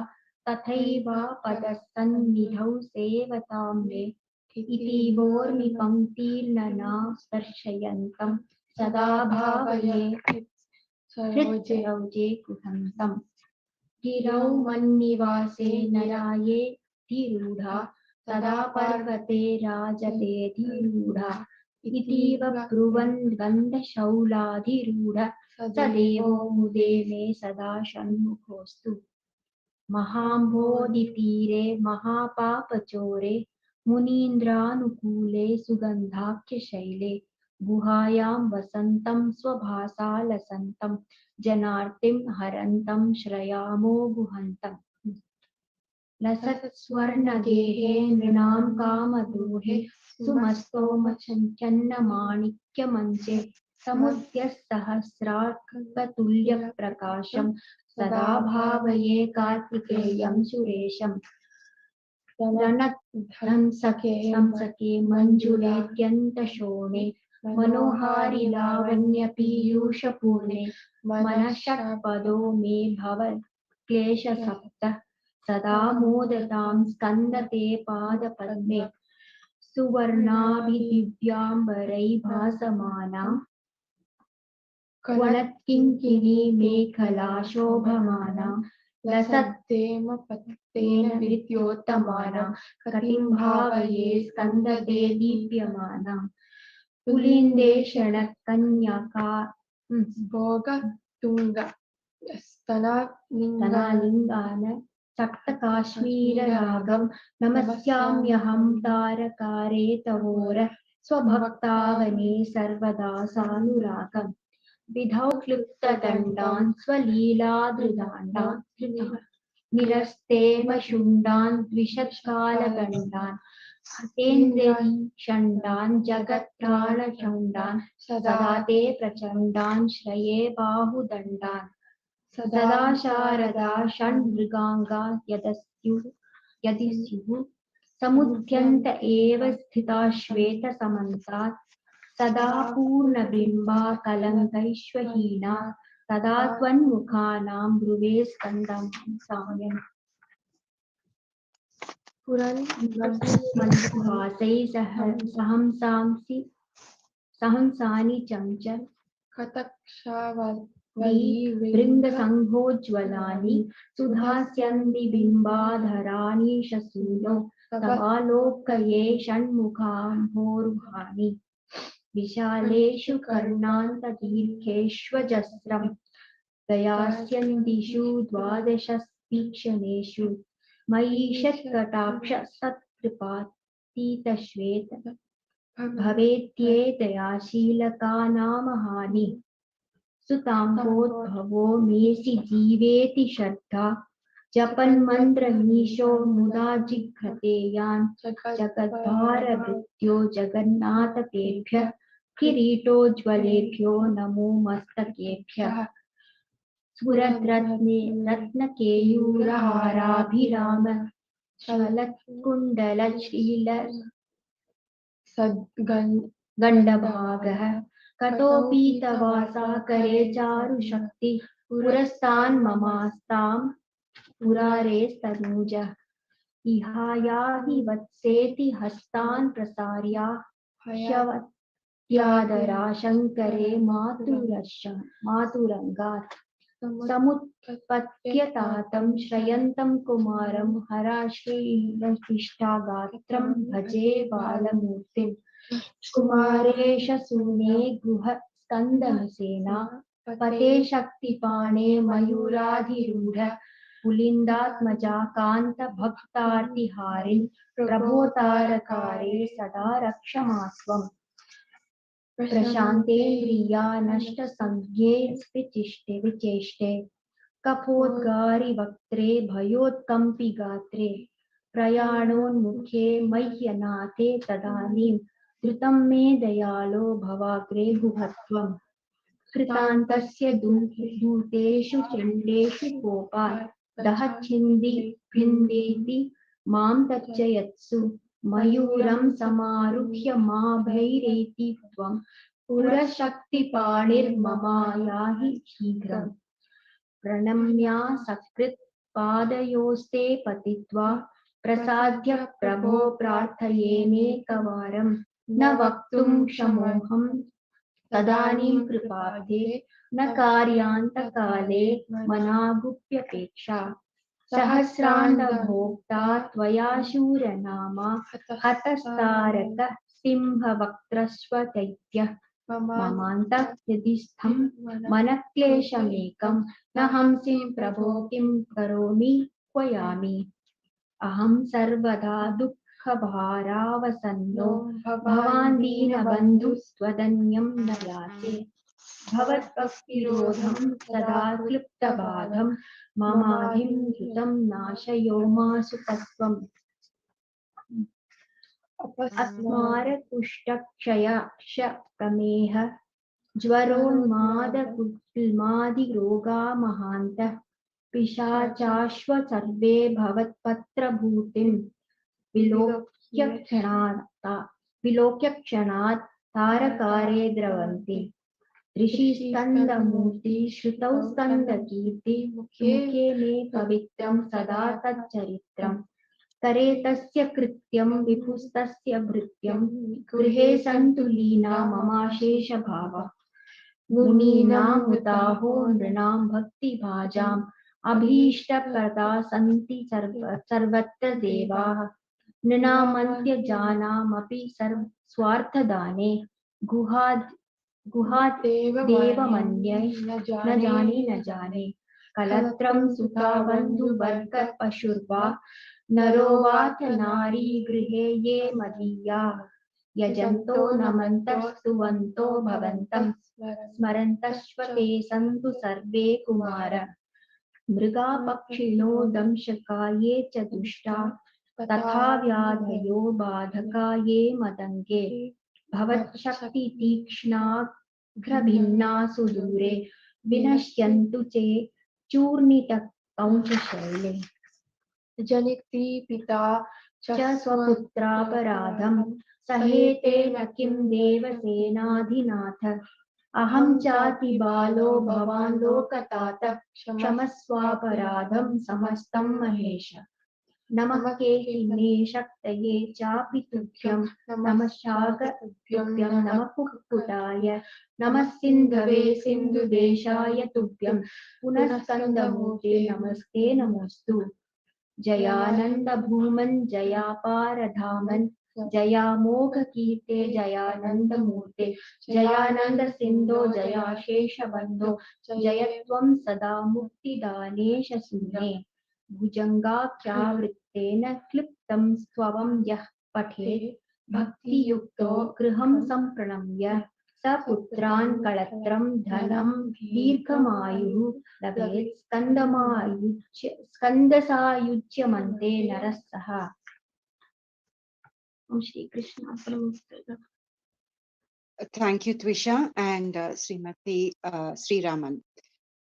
तथैवापदसन्निधौ सेवतां मे इति वोर्मिपङ्क्तिर्नना दर्शयन्तं सदा भावये हृद्रौजे कुहन्तम् गिरौ मन्निवासे नराये धिरूढा तदा पर्वते राजते धिरूढा इतीव ब्रुवन् गन्धशौलाधिरूढ स देवो मुदे मे सदा षण्मुखोऽस्तु महाम्भोधितीरे महापापचोरे मुनीन्द्रानुकूले सुगन्धाख्यशैले गुहायां वसन्तं स्वभासा लसन्तं जनार्तिं हरन्तं श्रयामो गुहन्तम् लसत्स्वर्णगेहे नृणां कामदोहे सुमस्तोमचन्नमाणिक्यमञ्चे समुद्यस्सहस्रार्कतुल्यप्रकाशं सदा भावये कार्तिकेयं सुरेशम् रणध्वंसके मञ्जुलेत्यन्तशोणे मनोहारि लावण्यपीयूषपूर्णे मनःषट्पदो मे भव क्लेशसप्त सदा मोदतां स्कन्दते पादपद्मे सुवर्णाभिदिव्याम्बरै भासमाना क्वणत्किङ्किणी मेखला शोभमाना लसत्तेम पत्तेन विद्योत्तमाना कतिं भावये स्कन्दते दीप्यमाना पुलिन्दे क्षणकन्यका भोगतुङ्ग स्तनालिङ्गान सक्तकाश्मीररागं नमस्याम्यहं तारकारे तवोर स्वभक्तावने सर्वदा सानुरागम् विधौ क्लुप्तदण्डान् स्वलीलादृदाण्डान् निरस्तेमशुण्डान् द्विषत्कालगण्डान् हतेन्द्रियषण्डान् जगत्प्राणषण्डान् सदा ते प्रचण्डान् श्रये बाहुदण्डान् सदा शारदा षण्मृगाङ्गा यदि स्युः समुद्यन्त एव स्थिता श्वेतसमन्तात् सदा पूर्णबिम्बा कलङ्कैश्वहीना तदा त्वन्मुखानां ब्रुवे स्कन्दं साम्यम् पुरन्मन्दहासै सहंसानि चञ्चल भृङ्गसङ्घोज्ज्वलानि सुधास्यन्ति बिम्बाधराणि शसूनो तवालोकये षण्मुखाम्भोरुहानि विशालेषु कर्णान्तदीर्घेष्वजस्रं दयास्यन्दिषु द्वादशस्तीक्ष्णेषु मयीषत्कटाक्ष सत्कृपातीतश्वेत भवेत्ये दयाशीलकानामहानि सुताम्भोद्भवो मेसि जीवेति श्रद्धा जपन्मन्त्रमीशो मुदा जिघ्रते यान् जगद्भारभृत्यो जगन्नाथकेभ्यः किरीटोज्ज्वलेभ्यो नमो मस्तकेभ्यः रत्नकेयूरहाराभिराम शलत्कुण्डलशील गण्डभागः कटोपीतवासा करे चारुशक्ति पुरस्तान् ममास्तां पुरारेस्तनूजः इहायाहि वत्सेति हस्तान् प्रसार्या ह्यवत्यादरा शङ्करे मातुरङ्गात् समुत्पत्यतातं श्रयन्तं कुमारं हराश्रीलशिष्टागात्रं भजे बालमूर्तिम् कुमारेश सूने गुह स्कन्दनसेना पते शक्तिपाणे मयूराधिरूढ पुलिन्दात्मजा कान्त भक्तार्तिहारिन् प्रभो तारकारे सदा रक्षमास्त्वम् प्रशान्तेन्द्रिया नष्टसंज्ञे विचेष्टे कफोद्गारि वक्त्रे भयोत्कम्पि गात्रे प्रयाणोन्मुखे मह्यनाथे तदानीं धृतं मे दयालो भवाग्रे गुहत्वम् कृतान्तस्य दूतेषु चण्डेषु गोपात् दहच्छिन्दी भिन्देति मां तच्चयत्सु मयूरं समारुह्य मा भैरेति त्वं पुरशक्तिपाणिर्ममायाहि शीघ्रम् प्रणम्या सकृत् पादयोस्ते पतित्वा प्रसाद्य प्रभो प्रार्थयेनेकवारं न वक्तुं क्षमोऽहं तदानीं कृपाब्धे न कार्यान्तकाले मनागुप्यपेक्षा सहस्राण्डभोक्ता त्वया शूरनामा हतस्तारकः सिंहवक्त्रस्वदैत्यः ममान्तः हृदिस्थं मनक्लेशमेकं न हंसिं प्रभो किं करोमि क्वयामि अहं सर्वदा दुःखभारावसन्नो भवान् दीनबन्धुस्त्वदन्यं न याचे भवद्भक्तिरोधं सदा क्लुप्तबाधं ममाधिं धृतं नाशयो मासु तत्त्वम् अस्मारकुष्ठक्षयक्ष प्रमेह ज्वरोन्मादकुल्मादिरोगा महान्तः पिशाचाश्व सर्वे भवत्पत्रभूतिं विलोक्य क्षणात् तारकारे द्रवन्ति ऋषिस्कन्दमूर्ति श्रुतौ स्कन्दकीर्ति मुखे मे पवित्रं सदा तच्चरित्रम् करे तस्य कृत्यं विपुस्तस्य भृत्यं गृहे सन्तु लीना ममाशेषभावः मुनीनामुताहो नृणां भक्तिभाजाम् अभीष्टप्रदा सन्ति सर्वत्र देवाः नृणामन्त्यजानामपि स्वार्थदाने गुहादेवमन्ये न जाने कलत्रं सुता बन्धुवर्ग पशुर्वा नरो वाथ नारी गृहे ये मदीया यजन्तो नमन्तस्तुवन्तो भवन्तं स्मरन्तश्वते सन्तु सर्वे कुमार मृगा पक्षिणो दंशका ये च दुष्टा तथा व्याधयो बाधका ये मदङ्गे भवच्छक्तितीक्ष्णाघ्रभिन्ना सुदूरे विनश्यन्तु चे चूर्णितकौंचशैले जनित्री पिता च स्वपुत्रापराधं सहेते न किं देवसेनाधिनाथ अहं चाति बालो भवान् लोकतातः क्षमस्वापराधं समस्तं महेश नमः केहिने शक्तये चापि तुभ्यं नमः शाकतुभ्यं नमः कुक्कुटाय नमः सिन्धवे सिन्धुदेशाय तुभ्यं पुनः स्कन्दमूर्ते नमस्ते नमोऽस्तु जयानंद भूमन जयापारधामन जयामोघकीर्ते जयानंद मूर्ते जयानंद सिंधो जयाशेष बंधो जयत्वं सदा मुक्तिदानेश शून्ये भुजंगाख्यावृत्तेन क्लिप्तं स्वं यः पठेत् भक्तियुक्तो गृहं सम्प्रणम्य सपुत्रान् कलत्रं धनं दीर्घमायुः लभेत् स्कन्दसायुज्यमन्ते नरः सः। Shri Krishna. Thank you, Twisha and Srimati Sri Raman.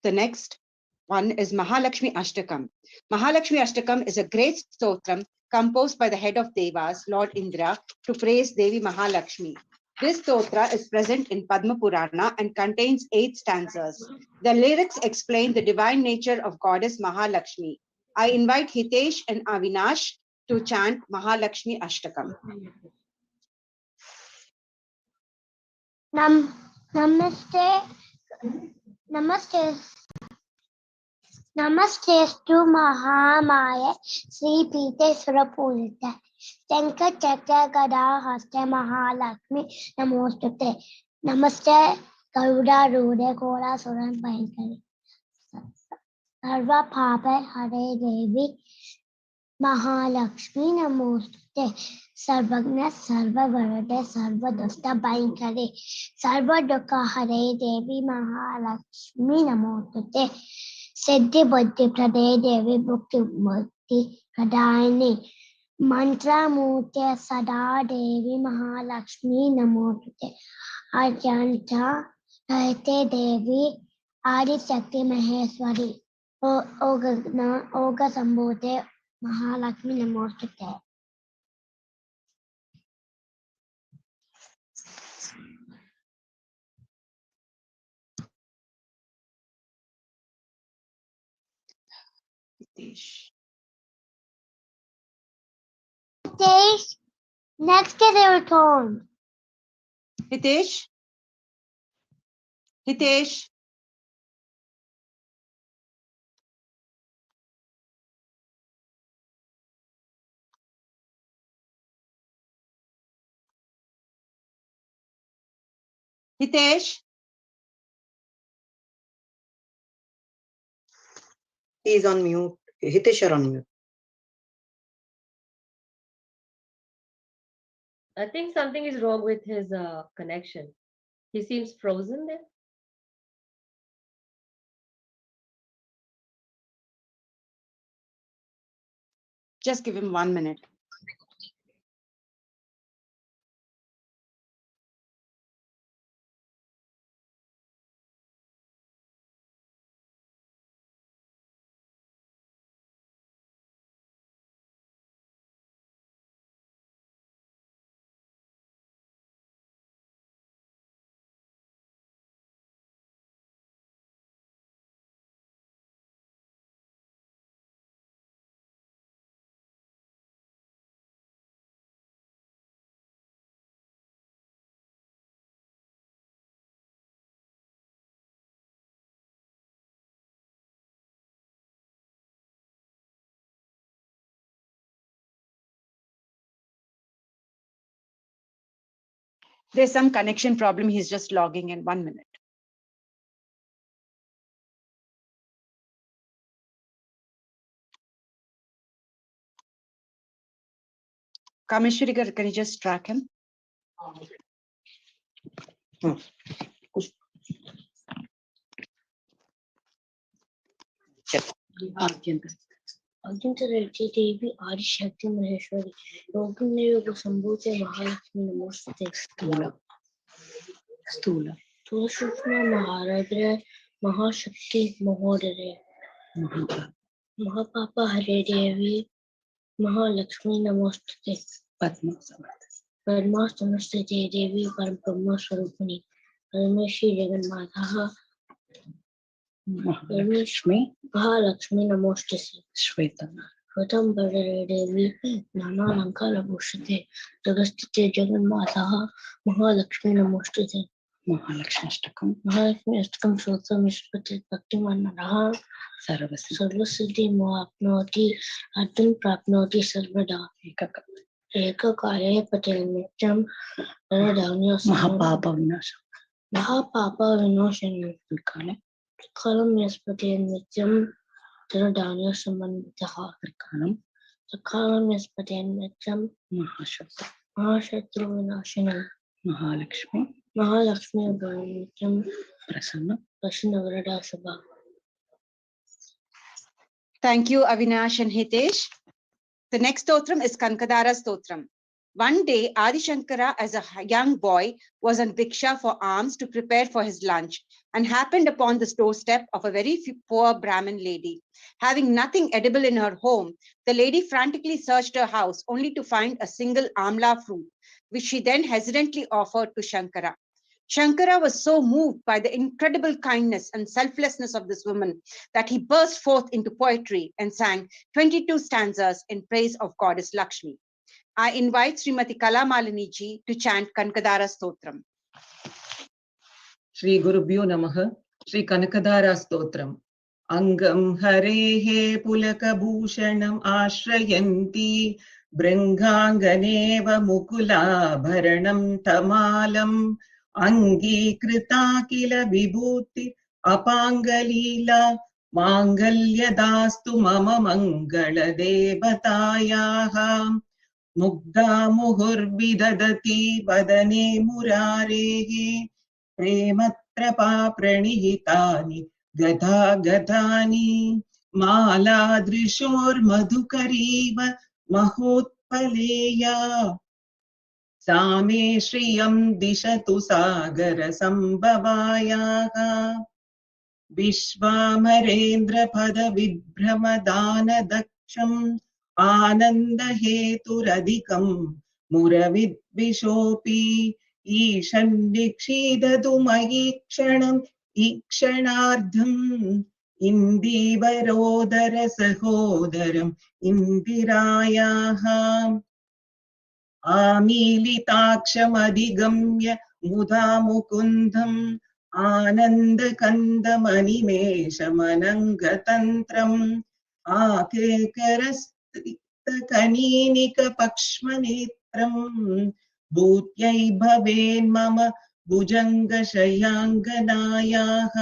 The next one is Mahalakshmi Ashtakam. Mahalakshmi Ashtakam is a great stotram composed by the head of Devas, Lord Indra, to praise Devi Mahalakshmi. This stotra is present in Padma Purana and contains 8 stanzas. The lyrics explain the divine nature of goddess Mahalakshmi. I invite Hitesh and Avinash to chant Mahalakshmi Ashtakam. Namastestu Mahamaya Sri Pite Surapurita Shankar Chakra Gada Haste Mahalakshmi Namostute Namaste Garuda Rude Kora Suran Pahankari Sarva Papa Hare Devi Mahalakshmi Namostute Sarvagna Sarvavarade Sarvadosta Bhayankare Sarvadukahare Devi Mahalakshmi Namostute Siddhi Buddhi Prade Devi Bhukti Mukti Pradayini Mantra Murti Sada Devi Mahalakshmi Namostute Ajanta Rahate Devi Adi Shakti Maheshwari Oga Sambhute Mahalakshmi Namostute. Hitesh. Next is your turn. Hitesh. Hitesh. Hitesh. He is on mute. Hitesh, you're on mute. I think something is wrong with his connection. He seems frozen there. Just give him 1 minute. There's some connection problem. He's just logging in. 1 minute. Kameshwari, can you just track him? Ajanta Reddy Devi Adi Shakti Maheshwari Yoga Sambhute Mahalakshmi Namostute Stula Shukma Maharadre Mahashakti Mahodare Mahapapa Hare Devi Mahalakshmi Namostute Padma Samastite Devi Parabrahma Swarupani Parameshi Jaganmatha Mahalakshmi Namostute Shvetam Bhadare Devi Nana Lankara Bhushate Jagastite Jaganmatha Mahalakshmi Namostute Mahalakshmi Astakam Shota Mishpati Bhakti Manaraha Sarvasiddhi Moapnoti Adun Prapnoti Sarvada Eka Kale Patel Nityam Dharavanya Mahapapa Vinasham Kalam Yaspati Nityam Dharavanya Samanditaha Sakalam Yaspati Nityam Mahashatru Vinashanam Mahalakshmi Nityam Prasanna Vrada Sabha. Thank you, Avinash and Hitesh. The next stotram is Kankadara stotram. One day, Adi Shankara, as a young boy, was on Bhiksha for alms to prepare for his lunch and happened upon the doorstep of a very poor Brahmin lady. Having nothing edible in her home, the lady frantically searched her house only to find a single amla fruit, which she then hesitantly offered to Shankara. Shankara was so moved by the incredible kindness and selflessness of this woman that he burst forth into poetry and sang 22 stanzas in praise of Goddess Lakshmi. I invite Srimati Kalamalini ji to chant Kankadara Stotram. Shri Gurubhyo Namaha. Shri Kanakadara Stotram. Angam Harehe Pulakabhushanam Ashrayanti Bringanganeva Mukula Bharanam Tamalam Angi Krita Kila Vibhuti Apangalila माङ्गल्यदास्तु मम मङ्गलदेवतायाः मुग्धा मुहुर्विदधति वदने मुरारेः प्रेमत्रपा प्रणिहितानि गदा गदानि मालादृशोर्मधुकरीव महोत्पलेया सा मे श्रियं दिशतु सागरसम्भवायाः विश्वामरेन्द्रपदविभ्रमदानदक्षम् आनन्दहेतुरधिकं मुरविद्विषोऽपि ईशन्निक्षीदतु मयि क्षणम् ईक्षणार्धम् इन्दीवरोदर सहोदरम् इन्दिरायाः आमीलिताक्षमधिगम्य मुदा मुकुन्दम् आनन्दकन्दमनिमेषमनङ्गतन्त्रम् आकेकरस्त्रिक्तकनीनिकपक्ष्मनेत्रम् भूत्यै भवेन्मम भुजङ्गशयाङ्गनायाः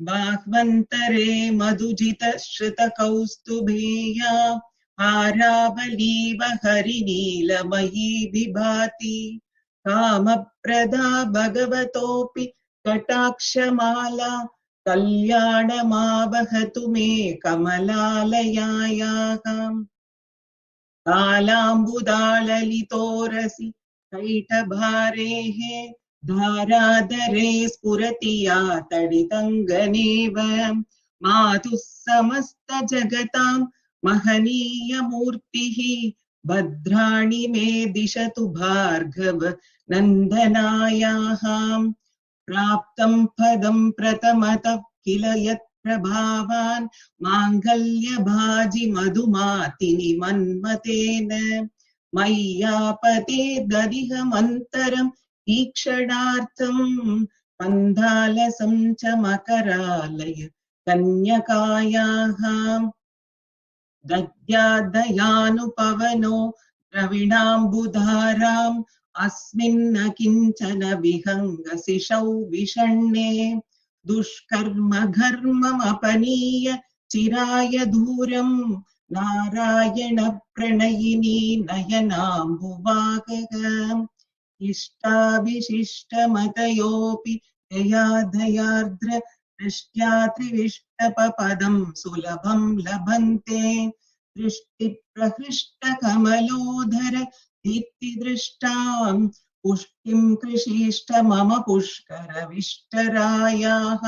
बाह्वन्तरे मधुजितश्रुतकौस्तुभेया हारावलीव हरिनीलमयी विभाति कामप्रदा भगवतोऽपि कटाक्षमाला कल्याणमावहतु मे कमलालयायाः कालाम्बुदाललितोरसि कैटभारेः धाराधरे स्फुरति या तडितङ्गनेव मातुः समस्तजगतां महनीयमूर्तिः भद्राणि मे दिशतु भार्गव नन्दनायाः प्राप्तं पदं प्रथमतः किल यत् प्रभावान् माङ्गल्यभाजि मधुमातिनि मन्मतेन मय्यापते ददिहमन्तरम् ईक्षणार्थम् कन्दालसं च मकरालय कन्यकायाः दद्यादयानुपवनो द्रविणाम्बुधाराम् अस्मिन्न किञ्चन विहङ्गसिषौ विषण्णे दुष्कर्म घर्ममपनीय चिराय दूरम् नारायण प्रणयिनी नयनाम्बुवाहः इष्टाविशिष्टमतयोऽपि दयादयार्द्र दृष्ट्या त्रिविष्टपदं सुलभं लभन्ते दृष्टिप्रहृष्टकमलोधर दीप्तिदृष्टां पुष्टिं कृषीष्ट मम पुष्करविष्टरायाः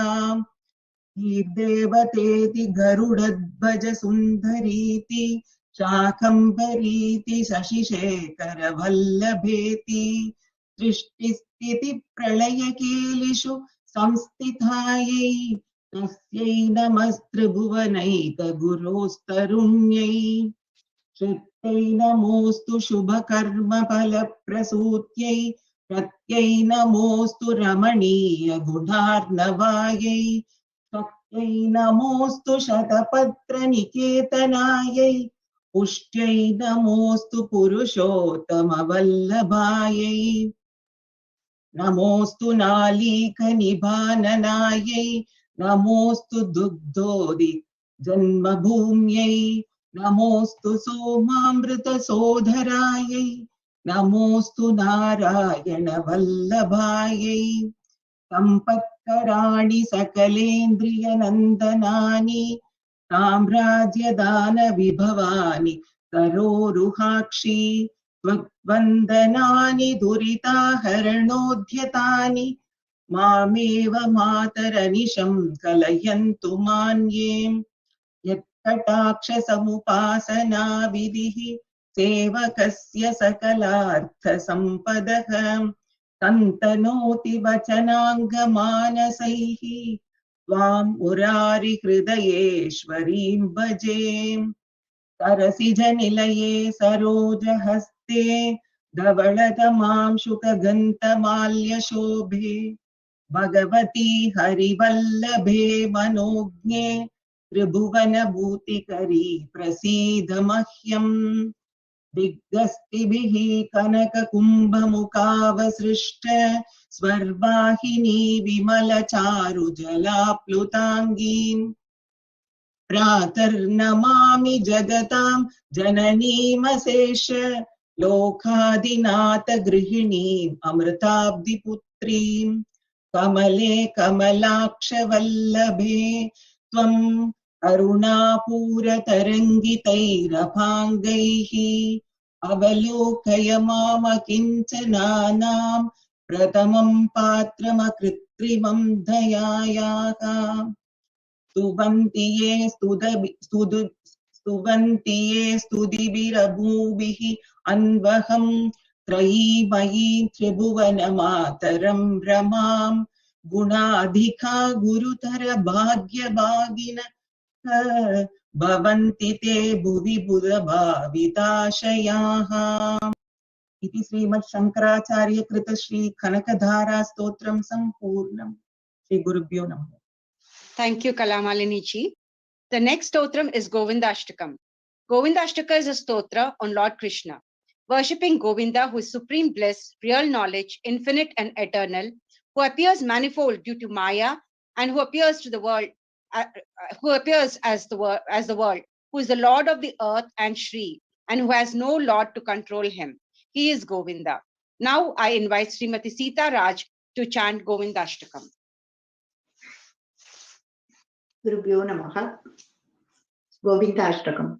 कीर्देवतेति गरुडध्वज सुन्दरीति शाकम्भरीति शशिशेखरवल्लभेति सृष्टिस्थितिप्रलयकेलिषु संस्थितायै तस्यै नमस्त्रिभुवनैकगुरोस्तरुण्यै श्रुत्यै नमोऽस्तु शुभकर्मफलप्रसूत्यै प्रत्यै नमोऽस्तु रमणीयगुणार्णवायै शक्त्यै नमोऽस्तु शतपत्रनिकेतनायै पुष्ट्यै नमोऽस्तु पुरुषोत्तमवल्लभायै नमोऽस्तु नालीकनिभाननायै नमोऽस्तु दुग्धोदि जन्मभूम्यै नमोऽस्तु सोमामृतसोदरायै नमोऽस्तु नारायणवल्लभायै सम्पत्कराणि सकलेन्द्रियनन्दनानि साम्राज्यदानविभवानि सरोरुहाक्षी त्वद्वन्दनानि दुरिताहरणोद्यतानि मामेव मातरनिशं कलयन्तु मान्ये यत्कटाक्षसमुपासना विधिः सेवकस्य सकलार्थसम्पदः तन्तनोति वचनाङ्गमानसैः त्वां मुरारिहृदयेश्वरीं भजे सरसिजनिलये सरोजहस्ते धवलतमां शुकगन्तमाल्यशोभे भगवती हरिवल्लभे मनोज्ञे त्रिभुवनभूतिकरी प्रसीद मह्यम् दिग्गस्तिभिः कनककुम्भमुखावसृष्ट स्वर्वाहिनी विमलचारुजलाप्लुताङ्गीन् प्रातर्नमामि जगतां जननीमशेष लोकादिनाथ गृहिणीम् अमृताब्धिपुत्रीं कमले कमलाक्षवल्लभे त्वम् अरुणापूरतरङ्गितैरभाङ्गैः अवलोकय मामकिञ्चनानां प्रथमं पात्रमकृत्रिमं दयायाः स्तुवन्ति ये स्तुतिभिरभूभिः अन्वहं त्रयीमयीं त्रिभुवनमातरं रमां गुणाधिका गुरुतर भाग्यभागिन भवन्ति ते भुवि बुधभाविताशयाः इति श्रीमद् शंकराचार्य कृत श्री कनकधारा स्तोत्रम संपूर्णम् श्री गुरुभ्यो नमः. Thank you, Kalamalini ji. The next stotram is Govindashtakam. Govindashtaka is a stotra on Lord Krishna, worshipping Govinda, who is supreme bliss, real knowledge, infinite and eternal, who appears manifold due to Maya, and who appears to the world, who appears as the world, who is the Lord of the earth and Shri, and who has no Lord to control him. He is Govinda. Now I invite Srimati Sita Raj to chant Govindashtakam. गुरुभ्यो नमः. गोविन्दाष्टकम्.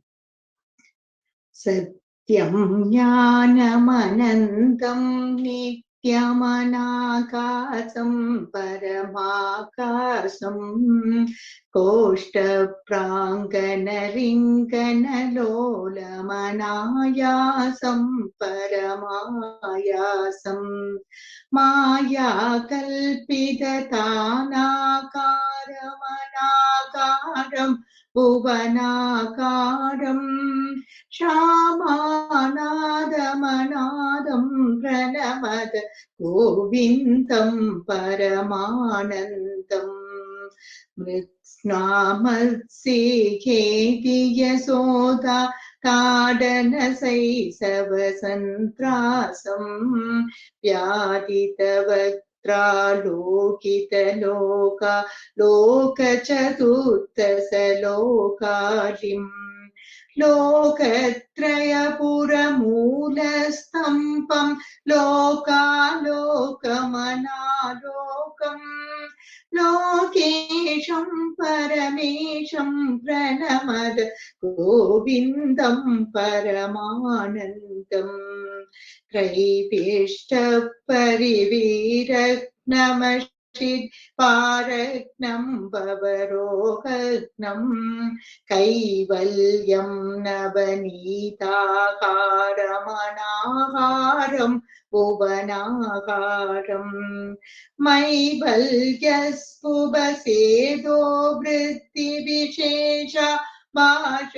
सत्यं ज्ञानमनन्तं नित्यमनाकाशं परमाकाशं कोष्ठप्राङ्गणरिङ्गणलोलमनायासं परमायासं मायाकल्पिततानाकारमनाकारं भुवनाकारं श्यामानादमनादं प्रणमद गोविन्दं परमानन्दम् मृत्स्नामत्सिखेति यशोदा ताडनशैशवसन्त्रासं व्याधितवक्त्रालोकितलोका लोकचतुर्दशलोकारिम् लोकत्रयपुरमूलस्तम्भं लोकालोकमनालोकम् लोकेशं परमेशं प्रणमद गोविन्दं परमानन्दम् त्रैवेष्टपरिवीरग्नमशिद् पारग्नं भवरोहग्नं कैवल्यं नवनीताहारमनाहारं भुवनाहारं मैबल्यस्फुबसेदो वृत्तिविशेष भाषमनापाशं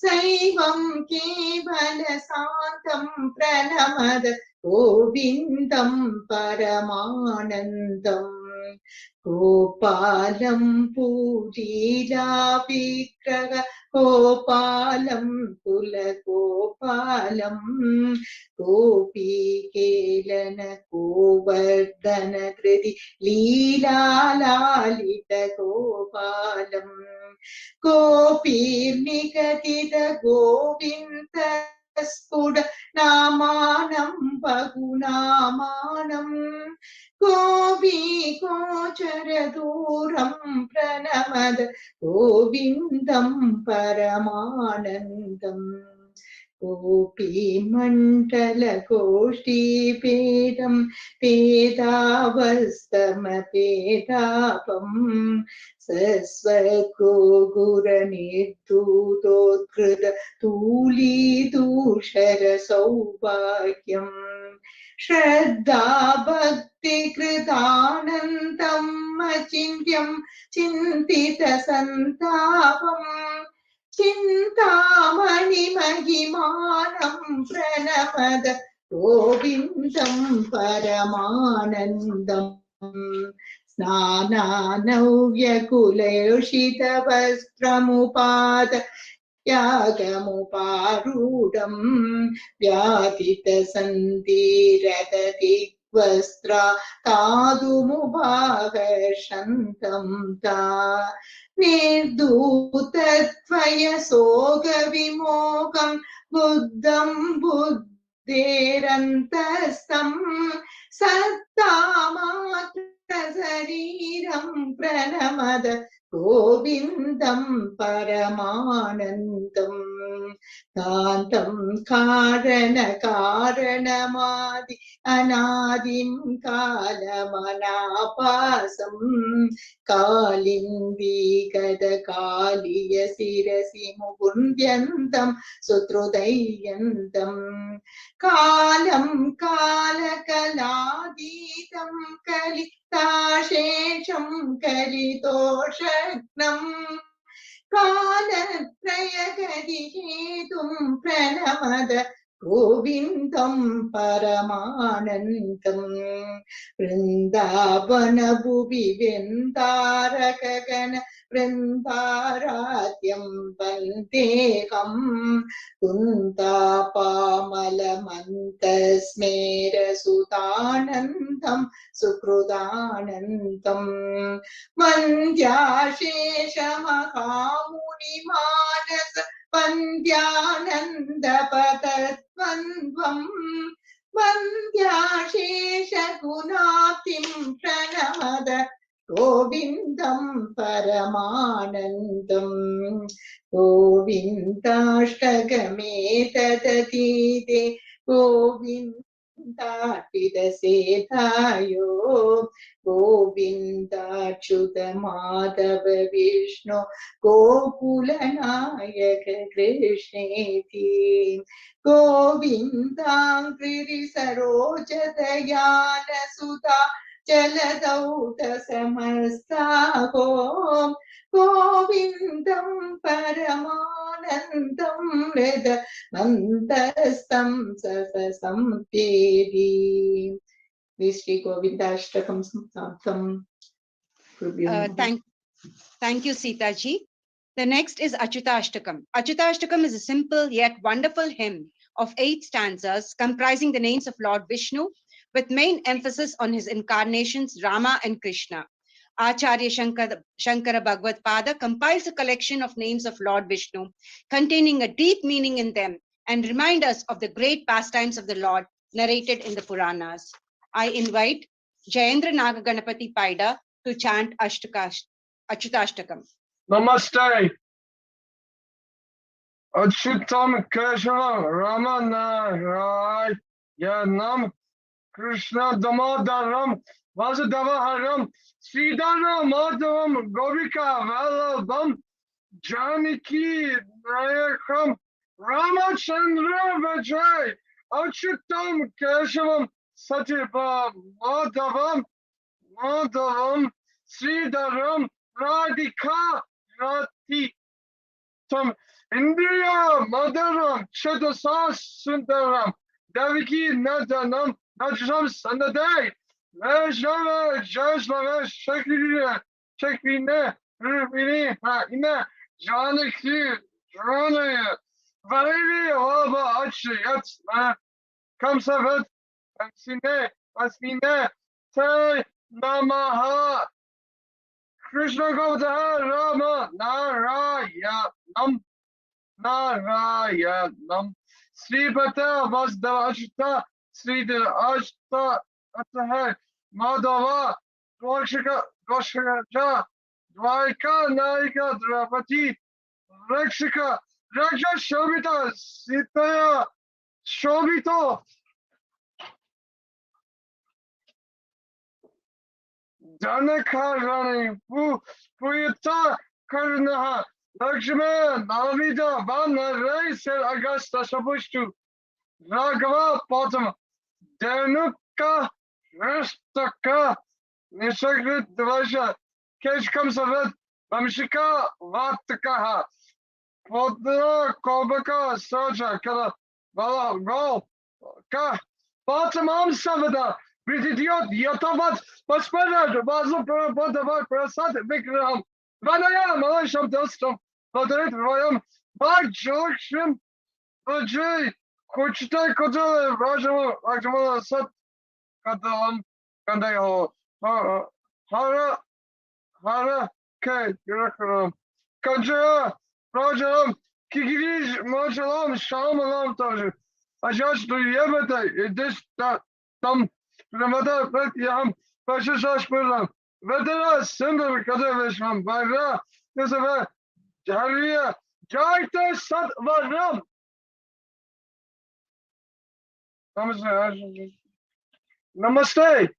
सैवं केवलशान्तं प्रणमद गोविन्दं परमानन्दम् गोपालं पूलीलाविग्रह गोपालं कुलगोपालं गोपीकेलन गोवर्धन कृति लीलालालित गोपालं गोपीर्निगदित गोविन्द स्फुट नामानं बहुनामानं गोपी गोचर दूरं प्रणमद गोविन्दं परमानन्दम् गोपीमण्डल गोष्ठीपेदं पेदावस्तमपेदापं सस्वगोगुरनिर्धूतोत्कृत तूलीदूषर सौभाग्यम् श्रद्धा भक्ति कृतानन्दम् अचिन्त्यं चिन्तित सन्तापम् चिन्तामणि महिमानं प्रणमद गोविन्दं परमानन्दम् स्नानानव्यकुलयोषितवस्त्रमुपाद यागमुपारूढं व्याधितसन्धिरदति वस्त्रा तादुमुभागर्षन्तं ता निर्धूतत्वय सोगविमोहं बुद्धं बुद्धेरन्तस्थं सत्तामात्रशरीरं प्रणमद गोविन्दं परमानन्दम् कान्तं कारणकारणमादि अनादिं कालमनापासं कालिन्दीगदकालिय शिरसि मुकुन्द्यन्तं सुहृदयन्तं कालं कालकलातीतं कलिताशेषं कलितोषग्नम् कालत्रयगतिहेतुं प्रणमद गोविन्दं परमानन्दम् वृन्दावनभुवि वृन्दारकगण वृन्दाराध्यं वन्देऽहं कुन्तापामलमन्तस्मेरसुतानन्दं सुहृदानन्दम् वन्द्याशेषमहामुनिमानस वन्द्यानन्दपतद्वन्द्वम् वन्द्याशेषगुणाब्धिं प्रणमद गोविन्दं परमानन्दम् गोविन्दाष्टकमेतदतीते गोविन्दार्पितसेतायो गोविन्दाच्युत माधव विष्णु गोकुलनायक कृष्णेति गोविन्दाङ्घ्रि सरोजदयान सुधा जलदौत समस्ताहो गोविन्दं परमानन्दं वेद मन्तस्तं ससंपेदि. This Sri Govindashtakam Samtam. Thank you, Sita ji. The next is Achyutashtakam. Achyutashtakam is a simple yet wonderful hymn of 8 stanzas comprising the names of Lord Vishnu, with main emphasis on his incarnations Rama and Krishna. Acharya Shankara Bhagavad Pada compiles a collection of names of Lord Vishnu containing a deep meaning in them and remind us of the great pastimes of the Lord narrated in the Puranas. I invite Jayendra Nagaganapati Paida to chant Achyutashtakam. Namaste. Achyutam Keshava Ramanayanam Krishna Damodaram Vasudavaharam Sridharam Madhavam Govika Vallabham Janaki Nayakam Ramachandra Vajay Achyutam Keshavam Satya Madhavam Sridharam Radhika Rati Tam Indriya Madaram Chadasas Sundaram Daviki Nadanam Najam Sandaday Vajnava Jasnava Shakrina Rupini Ina Janaki Janaya Varevi Ava Achyat Kamsavat Asmine Te Namaha Krishna Govinda Rama Narayanam Sripata Vasdava Ashta Sridhar Ashta Atahar Madhava Dvashika Dvaika Naika Draupadi Rakshika Raksha Shobita Sitaya Shobito Janakarani Puyata Karnaha Lakshmi Navida Vana Raisel Augusta Shabushtu Raghava Potama Denuka Rastaka Nishagrit Dvasha Keshkam Savat Vamshika Vatakaha Podra Kobaka Saja Kala Vala Go Ka Potamam Savada Britidiot Yatavat Paspana Bazu Podava Prasad Vikram Vanaya Malasham Dostom Podret Royam Bag Jorshim Vajay Kuchita Koto Rajama Sat Katalam Kandayo Hara Hara K Yurakaram Kanjara Rajaram Kikirish Majalam Shamalam Taj Ajash to Yamata this Tam Ramada Pratyam Pashash Puram Vedana Sundar Kadavisham Vaira Nisava Jariya Jaita Sat Varam Namaste.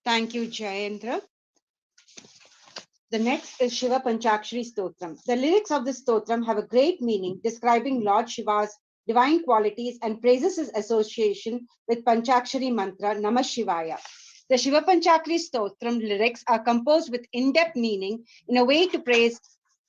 Thank you, Jayendra. The next is Shiva Panchakshari Stotram. The lyrics of this stotram have a great meaning, describing Lord Shiva's divine qualities and praises his association with Panchakshari mantra Namah Shivaya. The Shiva Panchakshari Stotram lyrics are composed with in-depth meaning in a way to praise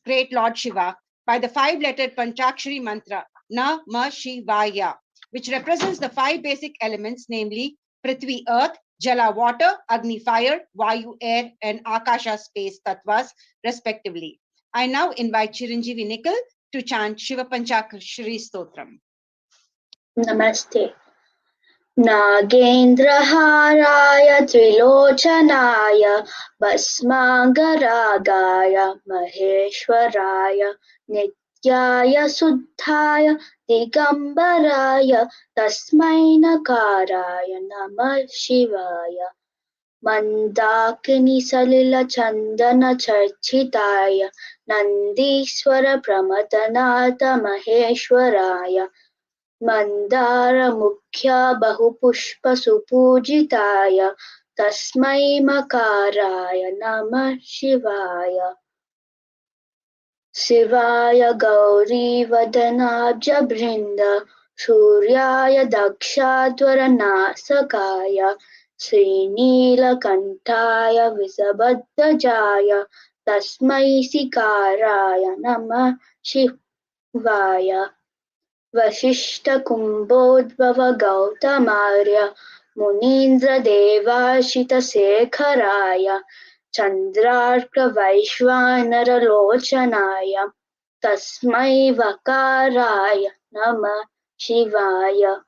great Lord Shiva by the five-lettered Panchakshari mantra Namah Shivaya, which represents the five basic elements, namely Prithvi, earth, Jala, water, Agni, fire, Vayu, air, and Akasha, space, tattvas, respectively. I now invite Chiranjeevi Nikhil to chant Shiva Panchakshari Stotram. Namaste. Nagendraharaya Trilochanaaya Bhasmangaragaya Maheshwaraya Nityaya Suddhaya Digambaraya Tasmai Nakaraya Namah Shivaya Mandakini Salila Chandana Charchitaya Nandiswara Pramatanata Maheshwaraya Mandara Mukhya Bahupushpa Supujitaya Tasmai Makaraya Namah Shivaya Shivaya Gauri Vadanabja Brinda Suryaya Dakshadvara Nasakaya Srinila Kantaya Visabhadajaya Tasmai Sikaraya Namah Shivaya Vashishta Kumbodhava Gautamarya Munindra Devashita Sekharaya Chandrarka Vaishwanara Lochanaya Tasmai Vakaraya Namah Shivaya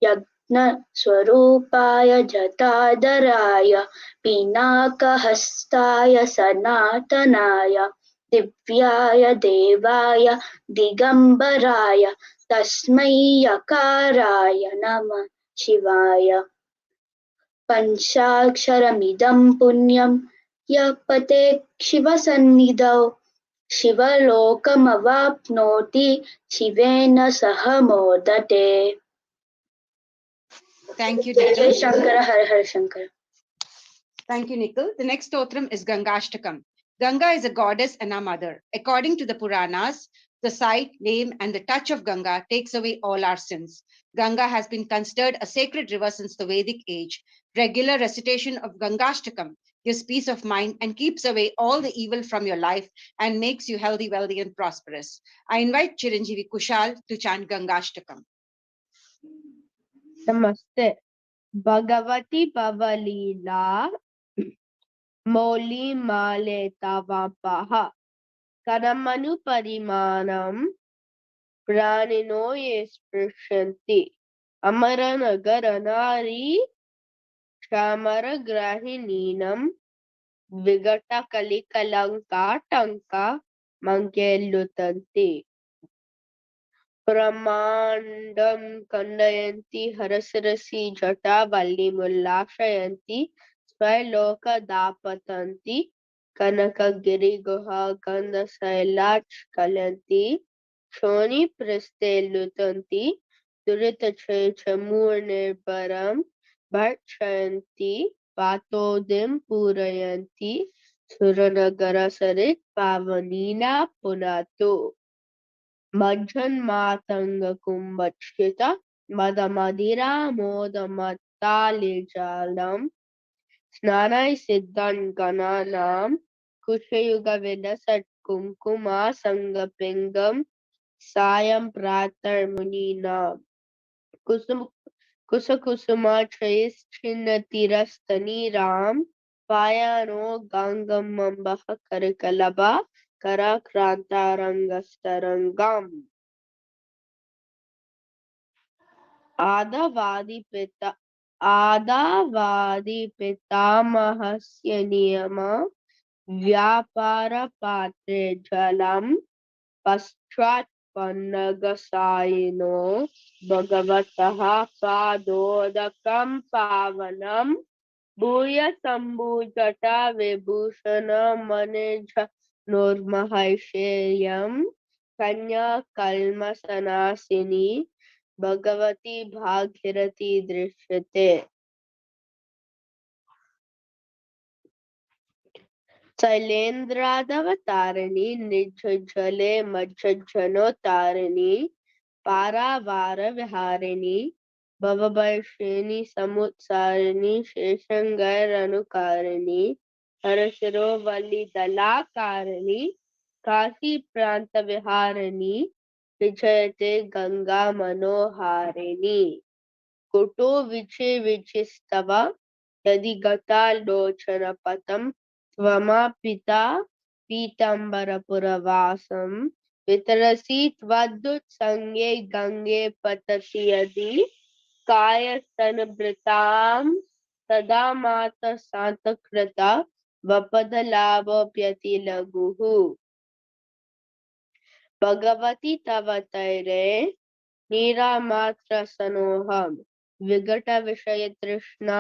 Yagna Swarupaya Jatadaraya Pinaka Hastaya Sanatanaya Divyaya Devaya Digambaraya Tasmai Yakaraya Namah Shivaya Panchaksharamidam Punyam Yapate Shivasannidau Shivalokam Shivena Sahamodate. Thank you, Jai Nikhil. Jai Shankara Har Har Shankara. Thank you, Nikhil. The next stotram is Gangashtakam. Ganga is a goddess and our mother. According to the Puranas, the sight, name, and the touch of Ganga takes away all our sins. Ganga has been considered a sacred river since the Vedic age. Regular recitation of Gangashtakam gives peace of mind and keeps away all the evil from your life and makes you healthy, wealthy, and prosperous. I invite Chiranjeevi Kushal to chant Gangashtakam. Namaste. Bhagavati Pavalila Moli Male Tavapaha Karamanu Parimanam Pranino Yesprishanti Amaranagar Nari Shamara Grahininam Vigata Kalikalanka Tanka Mangelutanti Pramandam Kandayanti Harasarasi Jata Valli Mullashayanti Swailoka Dapatanti Kanaka Giri Guha Ganda Sailach Kalanti Shoni Priste Lutanti Durita Chamur Param Bhakshayanti Patodim Purayanti Suranagara Sarit Pavanina Punato Majhanmatanga Kumbachita Madamadira Modamattalijalam Snanai Siddhan Gananam Kushayuga Vedasat Kumkuma Sangapingam Sayam Pratar Muninam Kusakusuma Chais Chinnatiras Ram Payano Gangam Mambaha Karikalaba Karakrantarangam Adavadi Pita आदावादि पितामहस्य नियम व्यापार पात्रे जलम पश्चात् पन्नगसायिनो भगवतः पादोदकं पावनम भूय सम्भूजटा Vibhushan manage नोर्महैषेयं कन्या कल्मसनासिनी भगवती भागीरथी दृश्यते। शैलेन्द्रादवतारिणी निर्झले मज्जनोतारिणी पारावार विहारिणी भवभयशिनी समुत्सारिणी शेषंगैरनुकारिणी हरशिरो वल्लीदलाकारिणी काशी प्रांत विहारिणी विजयते गंगा मनोहारिणी कुटो विचे विचिस्तव यदि गता लोचन पतम त्वमा पिता पीतांबरपुरवासं वितरसि त्वदुत्संगे गंगे पतति यदि कायस्तनभृतां तदा माता शान्तकृता वपदलाभोऽप्यति लघुः भगवति तव तैरे नीरामात्रसनोऽहं विघट विषय तृष्णा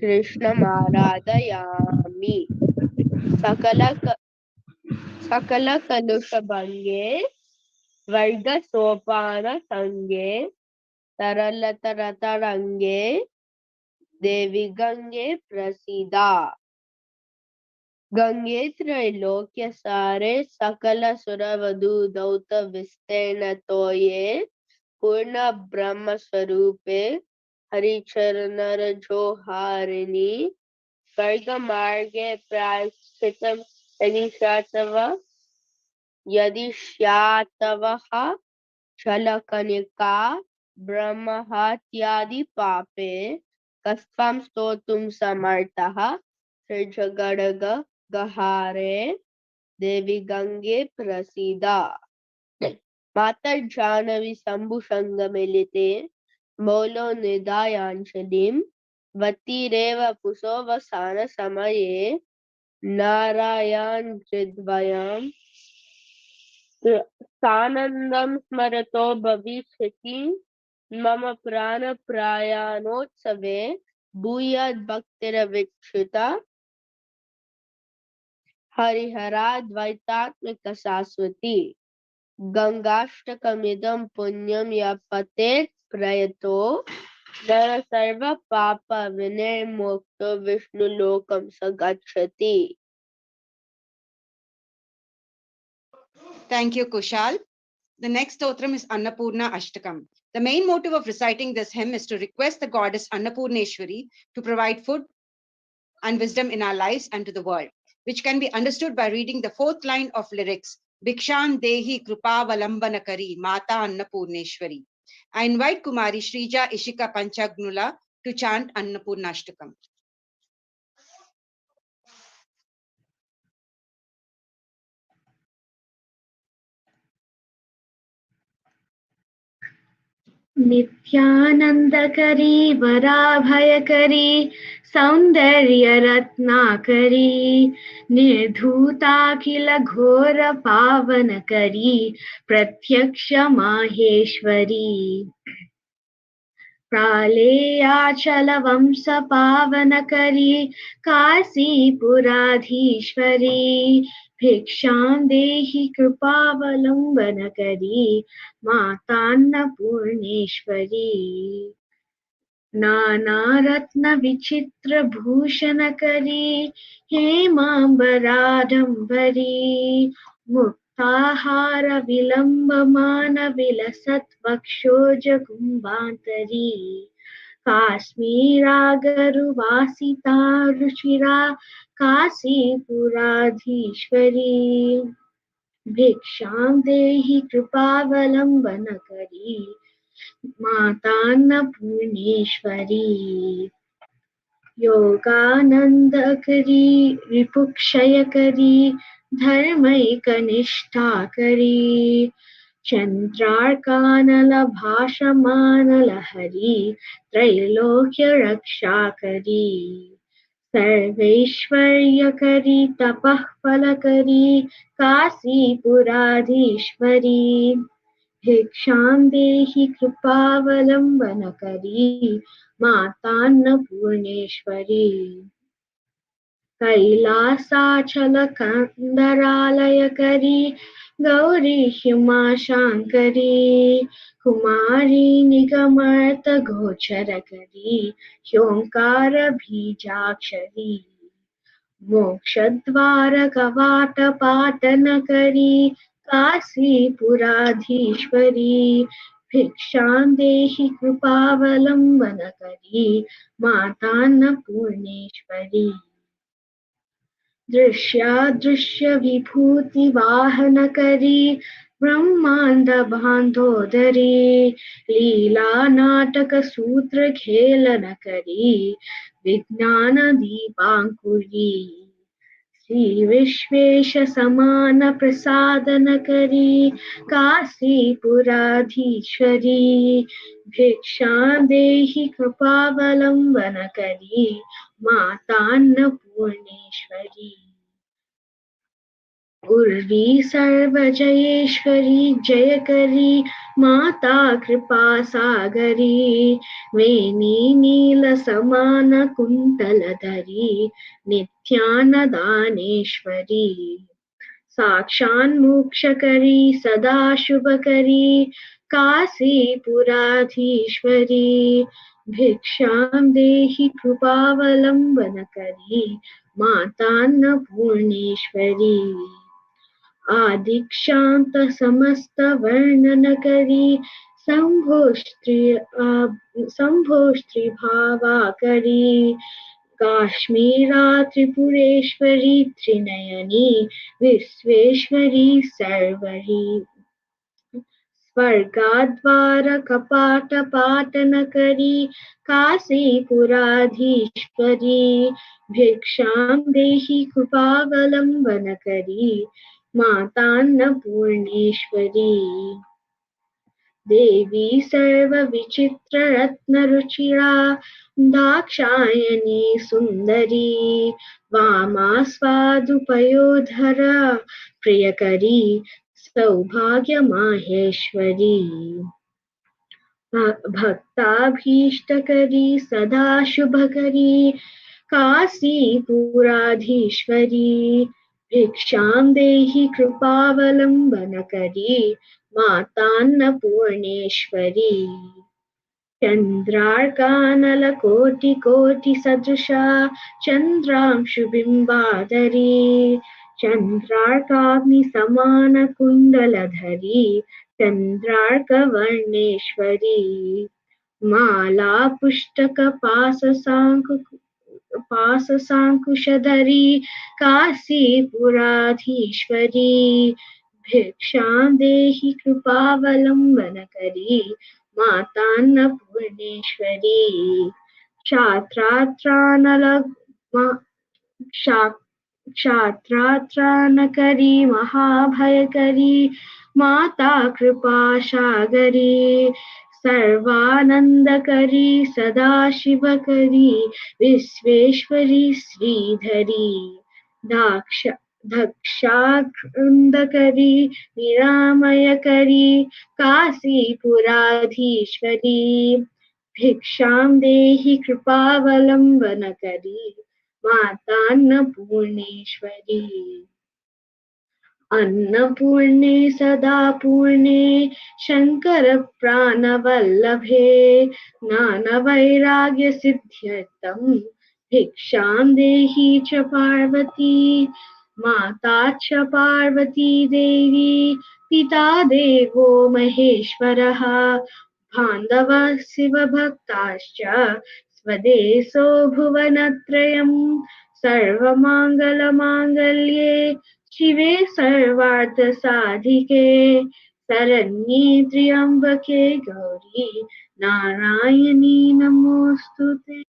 कृष्णमाराधयामि सकल कलुषभंगे वर्ग सोपान संगे तरलतरतरंगे देवी गंगे प्रसीदा गंगे त्रैलोक्य सारे सकल सुरवधु दौत विस्तीर्ण तोये पूर्ण ब्रह्म स्वरूपे हरिचरण जोहारिणी स्वर्ग मार्गे प्रायश्चितम् यदि स्यात्तवः छलकनिका ब्रह्महत्यादि पापे कस्त्वं स्तोतुं समर्थः त्रिजगडग गहारे देवी गंगे प्रसीदा माता जानवी शंभु संग मिलिते मौलो निदायांजलिं वतीरेव पुसोवसान समये नारायण हृद्वयं सानंदं स्मरतो भविष्यति मम प्राण प्रयाणोत्सवे भूयाद् भक्तिरविच्युता हरिहराद्वैतात्मिक शाश्वती गंगाष्टकमिदं पुण्यं यः पठेत् प्रयतो नर सर्व पाप विनिर्मुक्तो विष्णुलोकं स गच्छति. Thank you, Kushal. The next stotram is Annapurna Ashtakam. The main motive of reciting this hymn is to request the goddess Annapurneshwari to provide food and wisdom in our lives and to the world, which can be understood by reading the fourth line of lyrics, Bhikshan Dehi Krupavalambanakari Mata Annapurneshwari. I invite Kumari Shrija Ishika Panchagnula to chant Annapurna Ashtakam. नित्यानन्दकरी वराभयकरी सौन्दर्यरत्नाकरी निर्धूताखिल घोर पावनकरी प्रत्यक्ष माहेश्वरी प्रालेयाचल वंश पावनकरी काशीपुराधीश्वरी भिक्षां देहि कृपावलम्बनकरी मातान्नपूर्णेश्वरी नानारत्न विचित्र भूषणकरी हेमाम्बराडम्बरी मुक्ताहार विलम्बमान विलसत् वक्षोजकुम्भान्तरी काश्मीरागरुवासिता रुचिरा काशीपुराधीश्वरी भिक्षां देहि कृपावलम्बनकरी मातान्नपूर्णेश्वरी योगानन्दकरी रिपुक्षयकरी धर्मैकनिष्ठाकरी चन्द्रार्कानलभाषमानलहरी त्रैलोक्यरक्षाकरी सर्वैश्वर्यकरी तपःफलकरी काशीपुराधीश्वरी भिक्षां देहि कृपावलम्बनकरी मातान्नपूर्णेश्वरी कैलासाचलकन्दरालयकरी गौरी हिमाशाङ्करी कुमारी निगमार्तगोचरकरी ह्योङ्कारबीजाक्षरी मोक्षद्वारकवाटपाटनकरी काशीपुराधीश्वरी भिक्षां देहि कृपावलम्बनकरी मातान्नपूर्णेश्वरी दृश्यादृश्यविभूतिवाहनकरी ब्रह्माण्डबान्धोदरी लीलानाटकसूत्रखेलनकरी विज्ञानदीपाङ्कुरी श्रीविश्वेशसमानप्रसादनकरी काशीपुराधीश्वरी भिक्षां देहि कृपावलम्बनकरी मातान्नपूर्णेश्वरी उर्वी सर्वजयेश्वरी जयकरी माता कृपासागरी वेणी नीलसमानकुन्तलधरी नित्यानदानेश्वरी साक्षान्मोक्षकरी सदा शुभकरी काशीपुराधीश्वरी भिक्षां देहि कृपावलम्बनकरी मातान्नपूर्णेश्वरी आदिक्षान्तसमस्तवर्णनकरी शम्भोस्त्रीभावाकरी काश्मीरा त्रिपुरेश्वरी त्रिनयनी विश्वेश्वरी सर्वरी स्वर्गाद्वारकपाटपाटनकरी काशीपुराधीश्वरी भिक्षां देहि कृपावलम्बनकरी मातान्नपूर्णेश्वरी देवी सर्वविचित्ररत्नरुचिरा दाक्षायणी सुन्दरी वामा स्वादुपयोधरा प्रियकरी सौभाग्यमाहेश्वरी भक्ताभीष्टकरी सदा शुभकरी काशीपुराधीश्वरी भिक्षां देहि कृपावलम्बनकरी मातान्नपूर्णेश्वरी चन्द्रार्कानलकोटिकोटिसदृशा चन्द्रांशुबिम्बाधरी चन्द्रार्काग्निसमानकुण्डलधरी चन्द्रार्कवर्णेश्वरी मालापुष्टकपाशशाङ्कुशधरी काशीपुराधीश्वरी भिक्षां देहि कृपावलम्बनकरी मातान्नपूर्णेश्वरी क्षात्रात्रणकरी महाभयकरी माता कृपासागरी सर्वानन्दकरी सदाशिवकरी विश्वेश्वरी श्रीधरी दक्षानन्दकरी निरामयकरी काशीपुराधीश्वरी भिक्षां देहि कृपावलम्बनकरी मातान्नपूर्णेश्वरी अन्नपूर्णे सदा पूर्णे शङ्करप्राणवल्लभे ज्ञानवैराग्यसिद्ध्यर्थं भिक्षां देहि च पार्वती माता च पार्वती देवी पिता देवो महेश्वरः बान्धवः शिवभक्ताश्च स्वदेशो भुवनत्रयं सर्वमङ्गलमाङ्गल्ये शिवे सर्वार्थसाधिके शरण्ये त्र्यम्बके गौरी नारायणी नमोऽस्तुते।